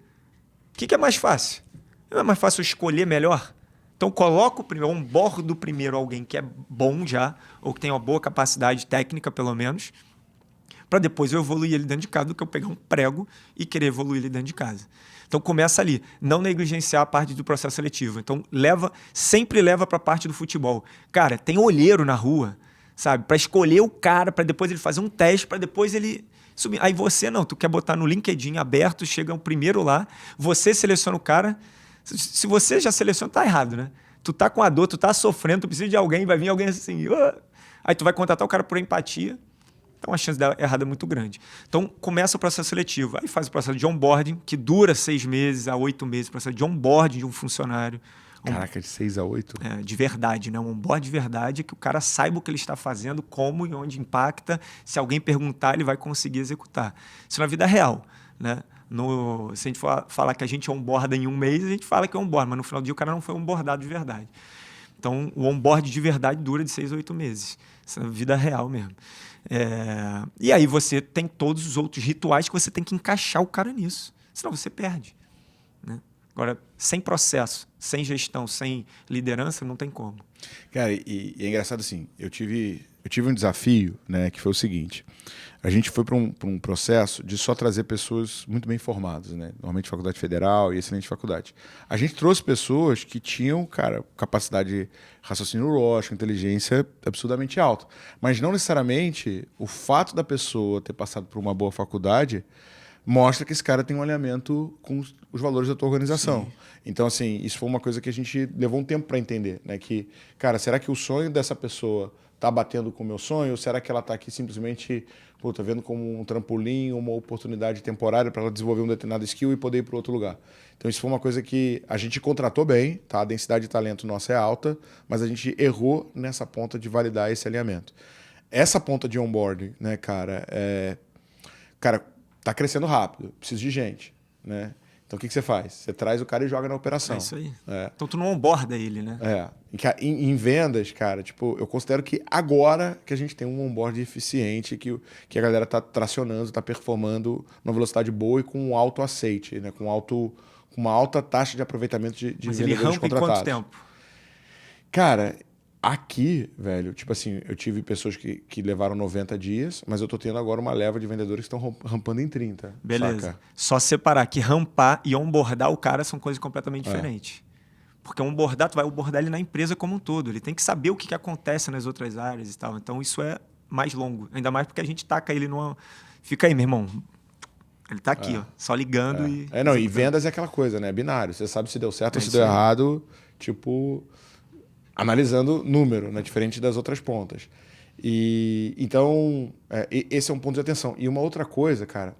que é mais fácil? Não é mais fácil escolher melhor? Então, coloco primeiro, onboardo primeiro alguém que é bom já, ou que tem uma boa capacidade técnica, pelo menos, para depois eu evoluir ele dentro de casa, do que eu pegar um prego e querer evoluir ele dentro de casa. Então, começa ali. Não negligenciar a parte do processo seletivo. Então, sempre leva para a parte do futebol. Cara, tem olheiro na rua, sabe? Para escolher o cara, para depois ele fazer um teste, para depois ele subir. Aí você não, tu quer botar no LinkedIn aberto, chega o primeiro lá, você seleciona o cara. Se você já seleciona, tá errado, né? Tu tá com a dor, tu tá sofrendo, tu precisa de alguém, vai vir alguém assim... Aí tu vai contratar o cara por empatia, então a chance de dar errado é muito grande. Então começa o processo seletivo, aí faz o processo de onboarding, que dura 6 meses a 8 meses, o processo de onboarding de um funcionário. Caraca, de 6 a 8? De verdade, né? Um onboarding de verdade é que o cara saiba o que ele está fazendo, como e onde impacta. Se alguém perguntar, ele vai conseguir executar. Isso na vida real, né? Se a gente for falar que a gente onboarda em 1 mês, a gente fala que é onboard, mas no final do dia o cara não foi onboardado de verdade. Então, o onboard de verdade dura de 6 a 8 meses. Isso é a vida real mesmo. E aí você tem todos os outros rituais que você tem que encaixar o cara nisso. Senão você perde, né? Agora, sem processo, sem gestão, sem liderança, não tem como. Cara, e é engraçado assim, eu tive um desafio, né, que foi o seguinte: a gente foi para um processo de só trazer pessoas muito bem formadas, né? Normalmente faculdade federal e excelente faculdade. A gente trouxe pessoas que tinham, cara, capacidade de raciocínio lógico, inteligência absurdamente alta. Mas não necessariamente o fato da pessoa ter passado por uma boa faculdade mostra que esse cara tem um alinhamento com os valores da tua organização. Sim. Então, assim, isso foi uma coisa que a gente levou um tempo para entender, né? Que, cara, será que o sonho dessa pessoa tá batendo com o meu sonho? Ou será que ela tá aqui simplesmente, tá vendo como um trampolim, uma oportunidade temporária para ela desenvolver um determinado skill e poder ir para outro lugar? Então, isso foi uma coisa que a gente contratou bem, tá? A densidade de talento nossa é alta, mas a gente errou nessa ponta de validar esse alinhamento. Essa ponta de onboarding, né, cara, tá crescendo rápido, precisa de gente, né? Então, o que você faz? Você traz o cara e joga na operação. É isso aí. Então, tu não onboarda ele, né? Em vendas, cara, tipo, eu considero que agora que a gente tem um onboard eficiente, que a galera tá tracionando, tá performando numa velocidade boa e com um alto aceite, né? Com uma alta taxa de aproveitamento de Mas vendedores contratados. Mas ele rampa em quanto tempo? Cara, aqui, velho, tipo assim, eu tive pessoas que levaram 90 dias, mas eu tô tendo agora uma leva de vendedores que estão rampando em 30. Beleza. Saca? Só separar que rampar e onboardar o cara são coisas completamente diferentes. Porque onboardar, tu vai onboardar ele na empresa como um todo. Ele tem que saber o que acontece nas outras áreas e tal. Então, isso é mais longo. Ainda mais porque a gente taca ele numa... Fica aí, meu irmão. Ele tá aqui, ó. Só ligando e... E vendas é aquela coisa, né? Binário. Você sabe se deu certo ou se deu errado. Tipo... analisando número, né? Diferente das outras pontas. Então, esse é um ponto de atenção. E uma outra coisa, cara,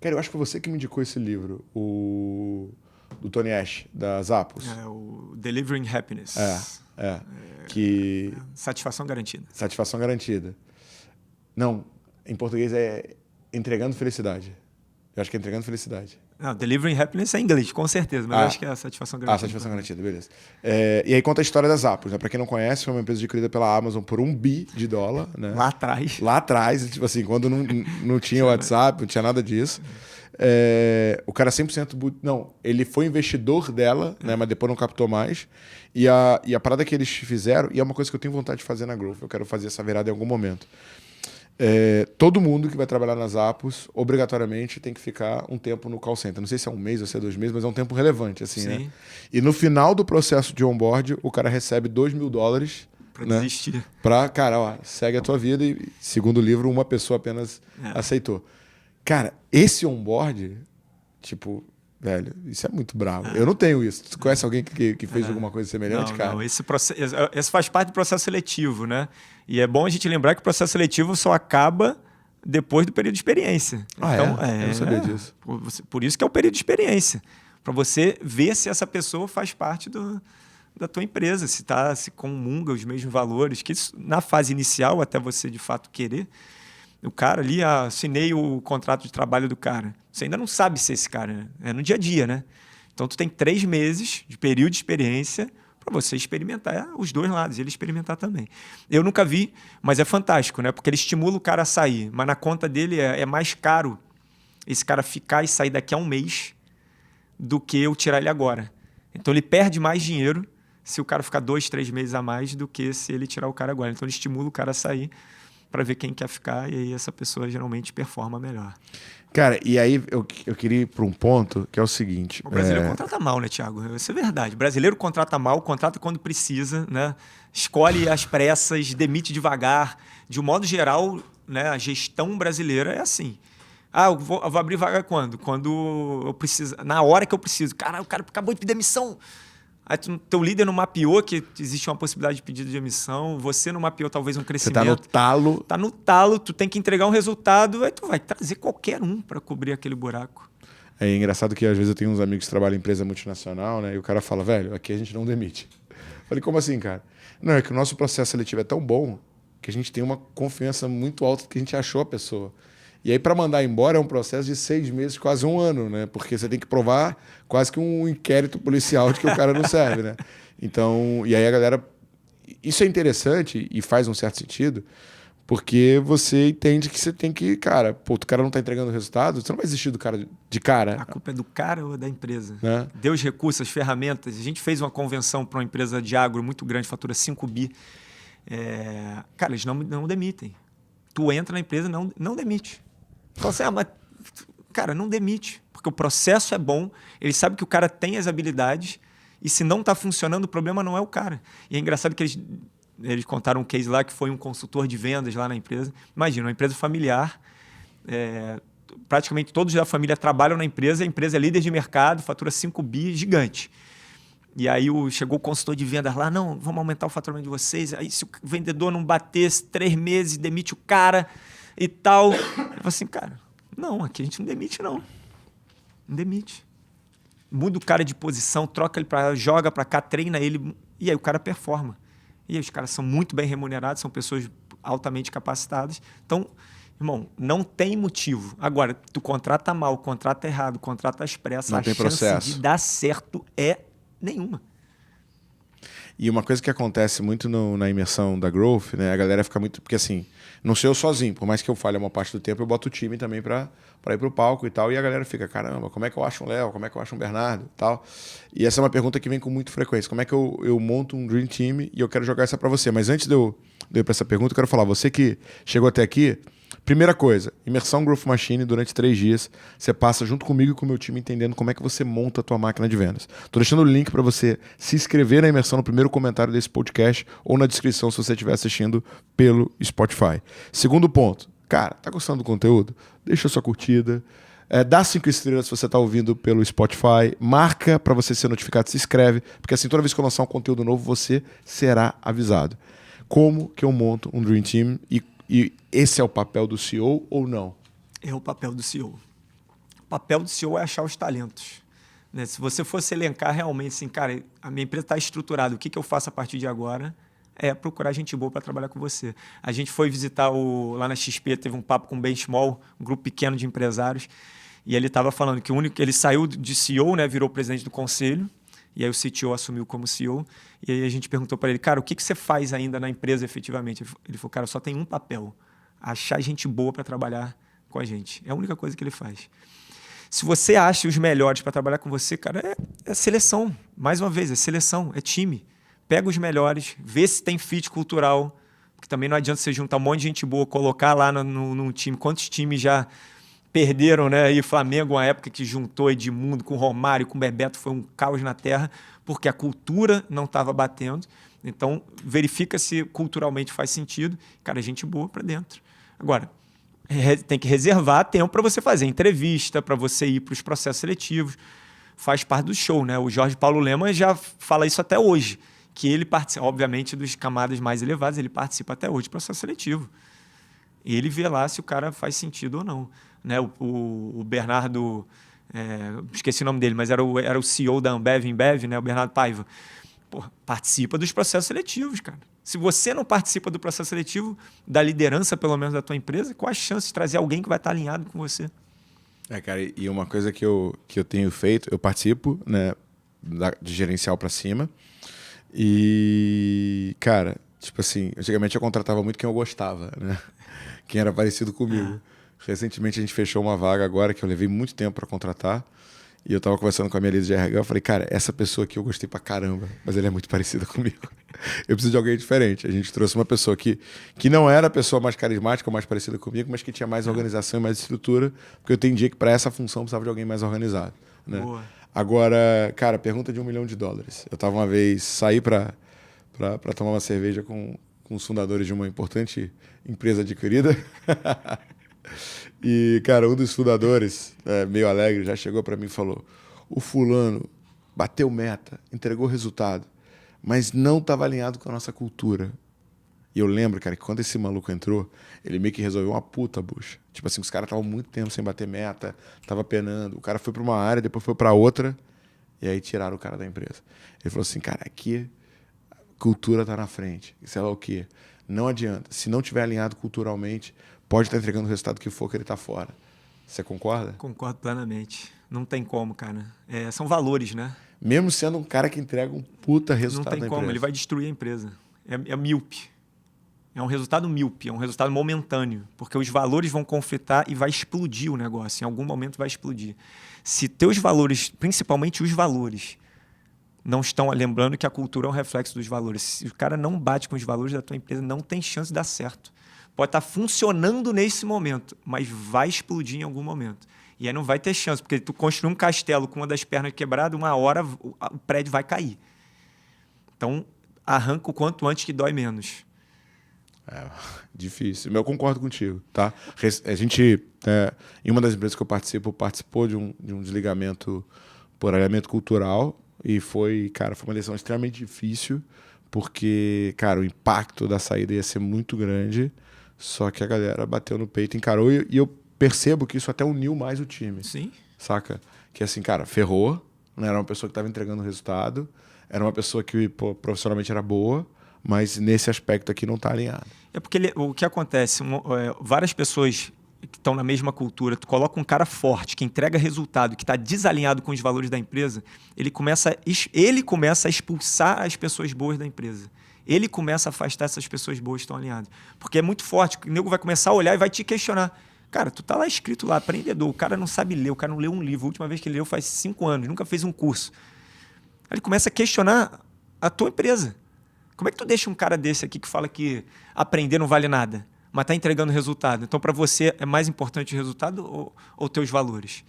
eu acho que foi você que me indicou esse livro, do Tony Ash, da Zappos. O Delivering Happiness. Satisfação garantida. Satisfação garantida. Não, em português é entregando felicidade. Eu acho que é entregando felicidade. Não, Delivering Happiness é em inglês, com certeza, mas eu acho que é a satisfação garantida. Satisfação garantida, beleza. E aí conta a história das Zappos, né? Para quem não conhece, foi uma empresa adquirida pela Amazon por $1 bi, né? Lá atrás. Lá atrás, tipo assim, quando não tinha WhatsApp, não tinha nada disso. O cara 100%... Não, ele foi investidor dela, né, mas depois não captou mais. E a parada que eles fizeram, e é uma coisa que eu tenho vontade de fazer na Growth, eu quero fazer essa virada em algum momento. Todo mundo que vai trabalhar nas Apos, obrigatoriamente, tem que ficar um tempo no call center. Não sei se é um mês ou se é 2 meses, mas é um tempo relevante, assim, né? E no final do processo de onboard, o cara recebe $2.000 pra desistir. Pra, cara, ó, segue a tua vida e, segundo o livro, uma pessoa apenas aceitou. Cara, esse onboard, tipo, velho, isso é muito bravo. Eu não tenho isso. Tu conhece alguém que fez alguma coisa semelhante, cara? Não, esse faz parte do processo seletivo, né? E é bom a gente lembrar que o processo seletivo só acaba depois do período de experiência. Então, eu não sabia disso. Por isso que é o período de experiência. Para você ver se essa pessoa faz parte da tua empresa, se comunga os mesmos valores, que isso, na fase inicial, até você de fato querer, o cara ali, assinei o contrato de trabalho do cara. Você ainda não sabe se esse cara, né? É no dia a dia, né? Então, tu tem 3 meses de período de experiência para você experimentar os dois lados, e ele experimentar também. Eu nunca vi, mas é fantástico, né? Porque ele estimula o cara a sair, mas na conta dele é mais caro esse cara ficar e sair daqui a um mês do que eu tirar ele agora. Então, ele perde mais dinheiro se o cara ficar 2, 3 meses a mais do que se ele tirar o cara agora. Então, ele estimula o cara a sair para ver quem quer ficar, e aí essa pessoa geralmente performa melhor. Cara, e aí eu queria ir para um ponto que é o seguinte... O brasileiro contrata mal, né, Thiago? Isso é verdade. O brasileiro contrata mal, contrata quando precisa, né? Escolhe às pressas, demite devagar. De um modo geral, né, a gestão brasileira é assim. Eu vou abrir vaga quando? Quando eu preciso, na hora que eu preciso. Cara, o cara acabou de pedir demissão. Aí teu líder não mapeou que existe uma possibilidade de pedido de demissão, você não mapeou talvez um crescimento. Você tá no talo. Tá no talo, tu tem que entregar um resultado, aí tu vai trazer qualquer um para cobrir aquele buraco. É engraçado que às vezes eu tenho uns amigos que trabalham em empresa multinacional, né? E o cara fala, velho, aqui a gente não demite. Eu falei, como assim, cara? Não, é que o nosso processo seletivo é tão bom que a gente tem uma confiança muito alta que a gente achou a pessoa. E aí, para mandar embora, é um processo de 6 meses, quase 1 ano, né? Porque você tem que provar quase que um inquérito policial de que o cara não serve, né? Então, e aí a galera... Isso é interessante e faz um certo sentido, porque você entende que você tem que... Cara, o cara não tá entregando o resultado, você não vai desistir do cara de cara. A culpa é do cara ou da empresa? Né? Deu os recursos, as ferramentas. A gente fez uma convenção para uma empresa de agro muito grande, fatura 5 bi. Cara, eles não demitem. Tu entra na empresa, não demite. Fala assim, mas, cara, não demite, porque o processo é bom, ele sabe que o cara tem as habilidades, e se não está funcionando, o problema não é o cara. E é engraçado que eles contaram um case lá que foi um consultor de vendas lá na empresa. Imagina, uma empresa familiar, praticamente todos da família trabalham na empresa, a empresa é líder de mercado, fatura 5 bi, gigante. E aí chegou o consultor de vendas lá, não, vamos aumentar o faturamento de vocês, aí se o vendedor não bater 3 meses, demite o cara... e tal. Eu falei assim, cara, não, aqui a gente não demite, não. Não demite. Muda o cara de posição, troca ele joga para cá, treina ele, e aí o cara performa. E aí os caras são muito bem remunerados, são pessoas altamente capacitadas. Então, irmão, não tem motivo. Agora, tu contrata mal, contrata errado, contrata às pressas, não tem chance processo de dar certo é nenhuma. E uma coisa que acontece muito na imersão da Growth, né? A galera fica muito... Porque assim, não sou eu sozinho. Por mais que eu falhe uma parte do tempo, eu boto o time também para ir pro palco e tal. E a galera fica, caramba, como é que eu acho um Léo? Como é que eu acho um Bernardo? E tal. E essa é uma pergunta que vem com muita frequência. Como é que eu monto um Dream Team? E eu quero jogar essa para você. Mas antes de eu ir para essa pergunta, eu quero falar. Você que chegou até aqui... Primeira coisa, imersão Growth Machine durante 3 dias. Você passa junto comigo e com o meu time entendendo como é que você monta a tua máquina de vendas. Tô deixando o link para você se inscrever na imersão no primeiro comentário desse podcast ou na descrição se você estiver assistindo pelo Spotify. Segundo ponto, cara, tá gostando do conteúdo? Deixa sua curtida. Dá 5 estrelas se você está ouvindo pelo Spotify. Marca para você ser notificado, se inscreve, porque assim toda vez que eu lançar um conteúdo novo, você será avisado. Como que eu monto um Dream Team e esse é o papel do CEO ou não? É o papel do CEO. O papel do CEO é achar os talentos. Né? Se você fosse elencar realmente assim, cara, a minha empresa está estruturada, o que eu faço a partir de agora? É procurar gente boa para trabalhar com você. A gente foi visitar lá na XP, teve um papo com o Ben Small, um grupo pequeno de empresários, e ele estava falando que ele saiu de CEO, né, virou presidente do conselho, e aí o CTO assumiu como CEO, e aí a gente perguntou para ele, cara, o que você faz ainda na empresa efetivamente? Ele falou, cara, só tem um papel, achar gente boa para trabalhar com a gente. É a única coisa que ele faz. Se você acha os melhores para trabalhar com você, cara, é seleção. Mais uma vez, é seleção, é time. Pega os melhores, vê se tem fit cultural, porque também não adianta você juntar um monte de gente boa, colocar lá no time. Quantos times já perderam, né? E Flamengo, uma época que juntou Edmundo com Romário, com Bebeto, foi um caos na terra, porque a cultura não estava batendo. Então, verifica se culturalmente faz sentido. Cara, gente boa para dentro. Agora, tem que reservar tempo para você fazer entrevista, para você ir para os processos seletivos. Faz parte do show, né? O Jorge Paulo Leman já fala isso até hoje, que ele participa, obviamente, dos camadas mais elevadas, ele participa até hoje do processo seletivo. E ele vê lá se o cara faz sentido ou não. Né? O Bernardo, esqueci o nome dele, mas era o CEO da Ambev, né? O Bernardo Paiva. Pô, participa dos processos seletivos, cara. Se você não participa do processo seletivo, da liderança, pelo menos, da tua empresa, qual a chance de trazer alguém que vai estar alinhado com você? Cara, e uma coisa que eu tenho feito, eu participo, né, de gerencial para cima. E, cara, tipo assim, antigamente eu contratava muito quem eu gostava, né? Quem era parecido comigo. Recentemente a gente fechou uma vaga agora que eu levei muito tempo para contratar. E eu tava conversando com a minha líder de RH, eu falei, cara, essa pessoa aqui eu gostei pra caramba, mas ele é muito parecida comigo. Eu preciso de alguém diferente. A gente trouxe uma pessoa que não era a pessoa mais carismática ou mais parecida comigo, mas que tinha mais organização e mais estrutura, porque eu entendi que para essa função precisava de alguém mais organizado. Né? Boa. Agora, cara, pergunta de $1 milhão. Eu tava uma vez, saí pra tomar uma cerveja com os fundadores de uma importante empresa adquirida. E, cara, um dos fundadores, meio alegre, já chegou para mim e falou: o fulano bateu meta, entregou resultado, mas não estava alinhado com a nossa cultura. E eu lembro, cara, que quando esse maluco entrou, ele meio que resolveu uma puta bucha. Tipo assim, os caras estavam muito tempo sem bater meta, tava penando. O cara foi para uma área, depois foi para outra, e aí tiraram o cara da empresa. Ele falou assim, cara, aqui a cultura tá na frente. E sei lá o quê. Não adianta. Se não tiver alinhado culturalmente, pode estar entregando o resultado que for, que ele tá fora. Você concorda? Concordo plenamente. Não tem como, cara. São valores, né? Mesmo sendo um cara que entrega um puta resultado. Não tem como, ele vai destruir a empresa. É míope. É um resultado míope, é um resultado momentâneo. Porque os valores vão conflitar e vai explodir o negócio. Em algum momento vai explodir. Se teus valores, principalmente os valores, não estão lembrando que a cultura é um reflexo dos valores. Se o cara não bate com os valores da tua empresa, não tem chance de dar certo. Pode estar funcionando nesse momento, mas vai explodir em algum momento. E aí não vai ter chance, porque tu construir um castelo com uma das pernas quebradas, uma hora o prédio vai cair. Então, arranca o quanto antes que dói menos. Difícil. Eu concordo contigo. Tá? A gente, em uma das empresas que eu participou de um desligamento por alinhamento cultural e foi uma decisão extremamente difícil, porque, cara, o impacto da saída ia ser muito grande. Só que a galera bateu no peito, encarou, e eu percebo que isso até uniu mais o time. Sim. Saca? Que assim, cara, ferrou, não era uma pessoa que estava entregando o resultado, era uma pessoa que profissionalmente era boa, mas nesse aspecto aqui não está alinhado. É porque o que acontece, várias pessoas que estão na mesma cultura, tu coloca um cara forte, que entrega resultado, que está desalinhado com os valores da empresa, ele começa a expulsar as pessoas boas da empresa. Ele começa a afastar essas pessoas boas que estão alinhadas. Porque é muito forte. O nego vai começar a olhar e vai te questionar. Cara, tu tá lá escrito lá, aprendedor. O cara não sabe ler, o cara não leu um livro. A última vez que ele leu faz 5 anos, nunca fez um curso. Aí ele começa a questionar a tua empresa. Como é que tu deixa um cara desse aqui que fala que aprender não vale nada, mas tá entregando resultado? Então, para você, é mais importante o resultado ou teus valores?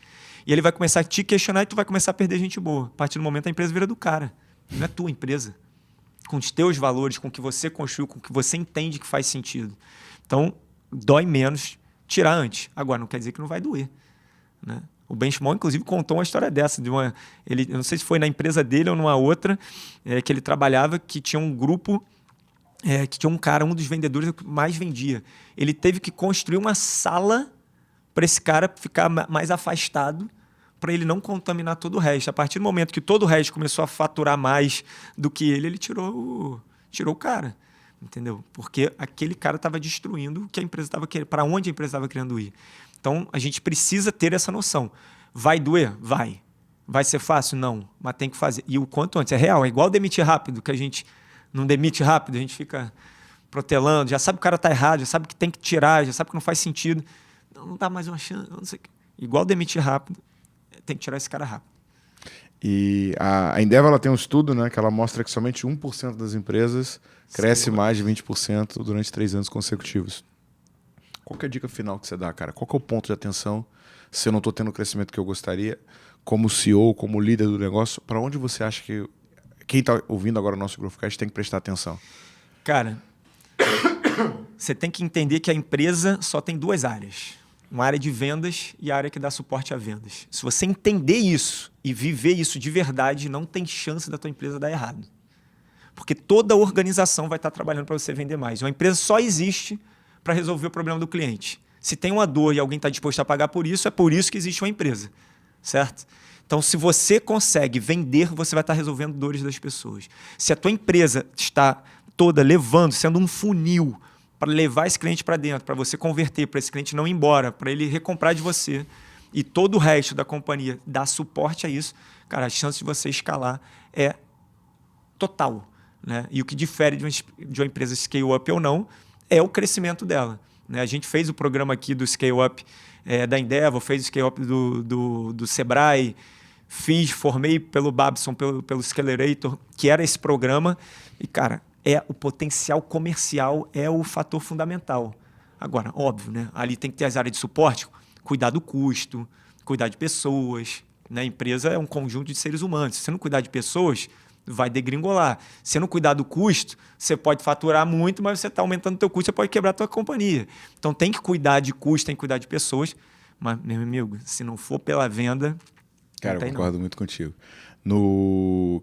E ele vai começar a te questionar e tu vai começar a perder gente boa. A partir do momento, a empresa vira do cara. Não é tua empresa. Com os teus valores, com o que você construiu, com o que você entende que faz sentido. Então, dói menos tirar antes. Agora, não quer dizer que não vai doer. Né? O Benchimol, inclusive, contou uma história dessa. Eu não sei se foi na empresa dele ou numa outra, que ele trabalhava, que tinha um grupo, que tinha um cara, um dos vendedores que mais vendia. Ele teve que construir uma sala para esse cara ficar mais afastado, para ele não contaminar todo o resto. A partir do momento que todo o resto começou a faturar mais do que ele tirou o cara. Entendeu? Porque aquele cara estava destruindo o que a empresa estava querendo, para onde a empresa estava querendo ir. Então, a gente precisa ter essa noção. Vai doer? Vai. Vai ser fácil? Não. Mas tem que fazer. E o quanto antes. É real. É igual demitir rápido, que a gente não demite rápido, a gente fica protelando, já sabe que o cara está errado, já sabe que tem que tirar, já sabe que não faz sentido. Não dá mais uma chance. Não sei. Igual demitir rápido. tem que tirar esse cara rápido. E a Endeavor ela tem um estudo, né, que ela mostra que somente 1% das empresas cresce mais de 20% durante 3 anos consecutivos. Qual que é a dica final que você dá, cara? Qual que é o ponto de atenção se eu não estou tendo o crescimento que eu gostaria? Como CEO, como líder do negócio, para onde você acha que quem está ouvindo agora o nosso Growthcast tem que prestar atenção? Cara, você tem que entender que a empresa só tem 2 áreas. Uma área de vendas e a área que dá suporte a vendas. Se você entender isso e viver isso de verdade, não tem chance da tua empresa dar errado. Porque toda organização vai estar trabalhando para você vender mais. Uma empresa só existe para resolver o problema do cliente. Se tem uma dor e alguém está disposto a pagar por isso, é por isso que existe uma empresa. Certo? Então, se você consegue vender, você vai estar resolvendo dores das pessoas. Se a tua empresa está toda levando, sendo um funil para levar esse cliente para dentro, para você converter, para esse cliente não ir embora, para ele recomprar de você, e todo o resto da companhia dar suporte a isso, cara, a chance de você escalar é total. Né? E o que difere de uma empresa scale-up ou não é o crescimento dela. Né? A gente fez o programa aqui do scale-up da Endeavor, fez o scale-up do Sebrae, formei pelo Babson, pelo Scalerator, que era esse programa, e, cara, o potencial comercial é o fator fundamental. Agora, óbvio, né? Ali tem que ter as áreas de suporte, cuidar do custo, cuidar de pessoas. Né? A empresa é um conjunto de seres humanos. Se você não cuidar de pessoas, vai degringolar. Se você não cuidar do custo, você pode faturar muito, mas você está aumentando o teu custo, você pode quebrar a tua companhia. Então tem que cuidar de custo, tem que cuidar de pessoas. Mas, meu amigo, se não for pela venda... Cara, eu concordo muito contigo.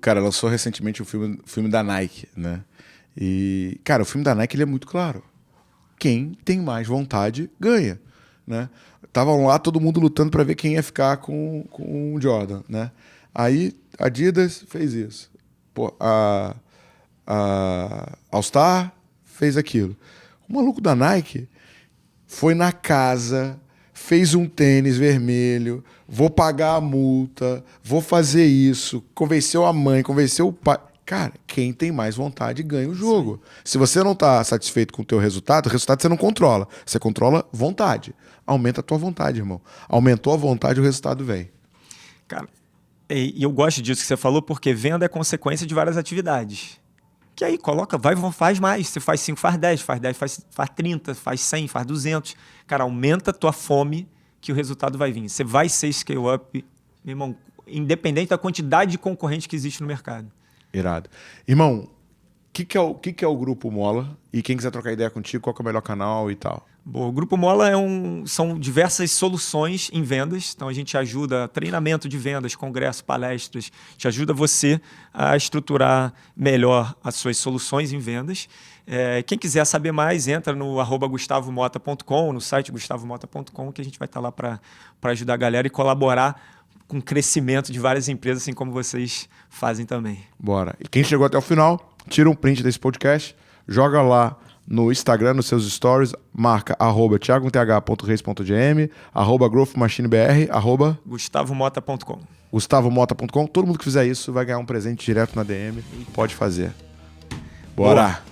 Cara, lançou recentemente o filme da Nike, né? E, cara, o filme da Nike ele é muito claro. Quem tem mais vontade, ganha. Né? Estavam lá todo mundo lutando para ver quem ia ficar com o Jordan. Né? Aí a Adidas fez isso. Pô, a All-Star fez aquilo. O maluco da Nike foi na casa, fez um tênis vermelho, vou pagar a multa, vou fazer isso, convenceu a mãe, convenceu o pai. Cara, quem tem mais vontade ganha o jogo. Sim. Se você não está satisfeito com o teu resultado, o resultado você não controla. Você controla vontade. Aumenta a tua vontade, irmão. Aumentou a vontade, o resultado vem. Cara, e eu gosto disso que você falou, porque venda é consequência de várias atividades. Que aí faz mais. Você faz 5, faz 10, faz 30, faz 100, faz 200. Cara, aumenta a tua fome que o resultado vai vir. Você vai ser scale-up, meu irmão, independente da quantidade de concorrentes que existe no mercado. Irado. Irmão, o que é o Grupo Mola? E quem quiser trocar ideia contigo, qual que é o melhor canal e tal? Bom, o Grupo Mola são diversas soluções em vendas. Então, a gente ajuda treinamento de vendas, congresso, palestras. A gente ajuda você a estruturar melhor as suas soluções em vendas. Quem quiser saber mais, entra no @gustavomota.com, no site gustavomota.com, que a gente vai estar lá para ajudar a galera e colaborar com o crescimento de várias empresas, assim como vocês fazem também. Bora. E quem chegou até o final, tira um print desse podcast, joga lá no Instagram, nos seus stories, marca @thiagoth.reis.gm, @growthmachinebr, gustavomota.com. gustavomota.com. Todo mundo que fizer isso vai ganhar um presente direto na DM. Eita. Pode fazer. Bora! Boa.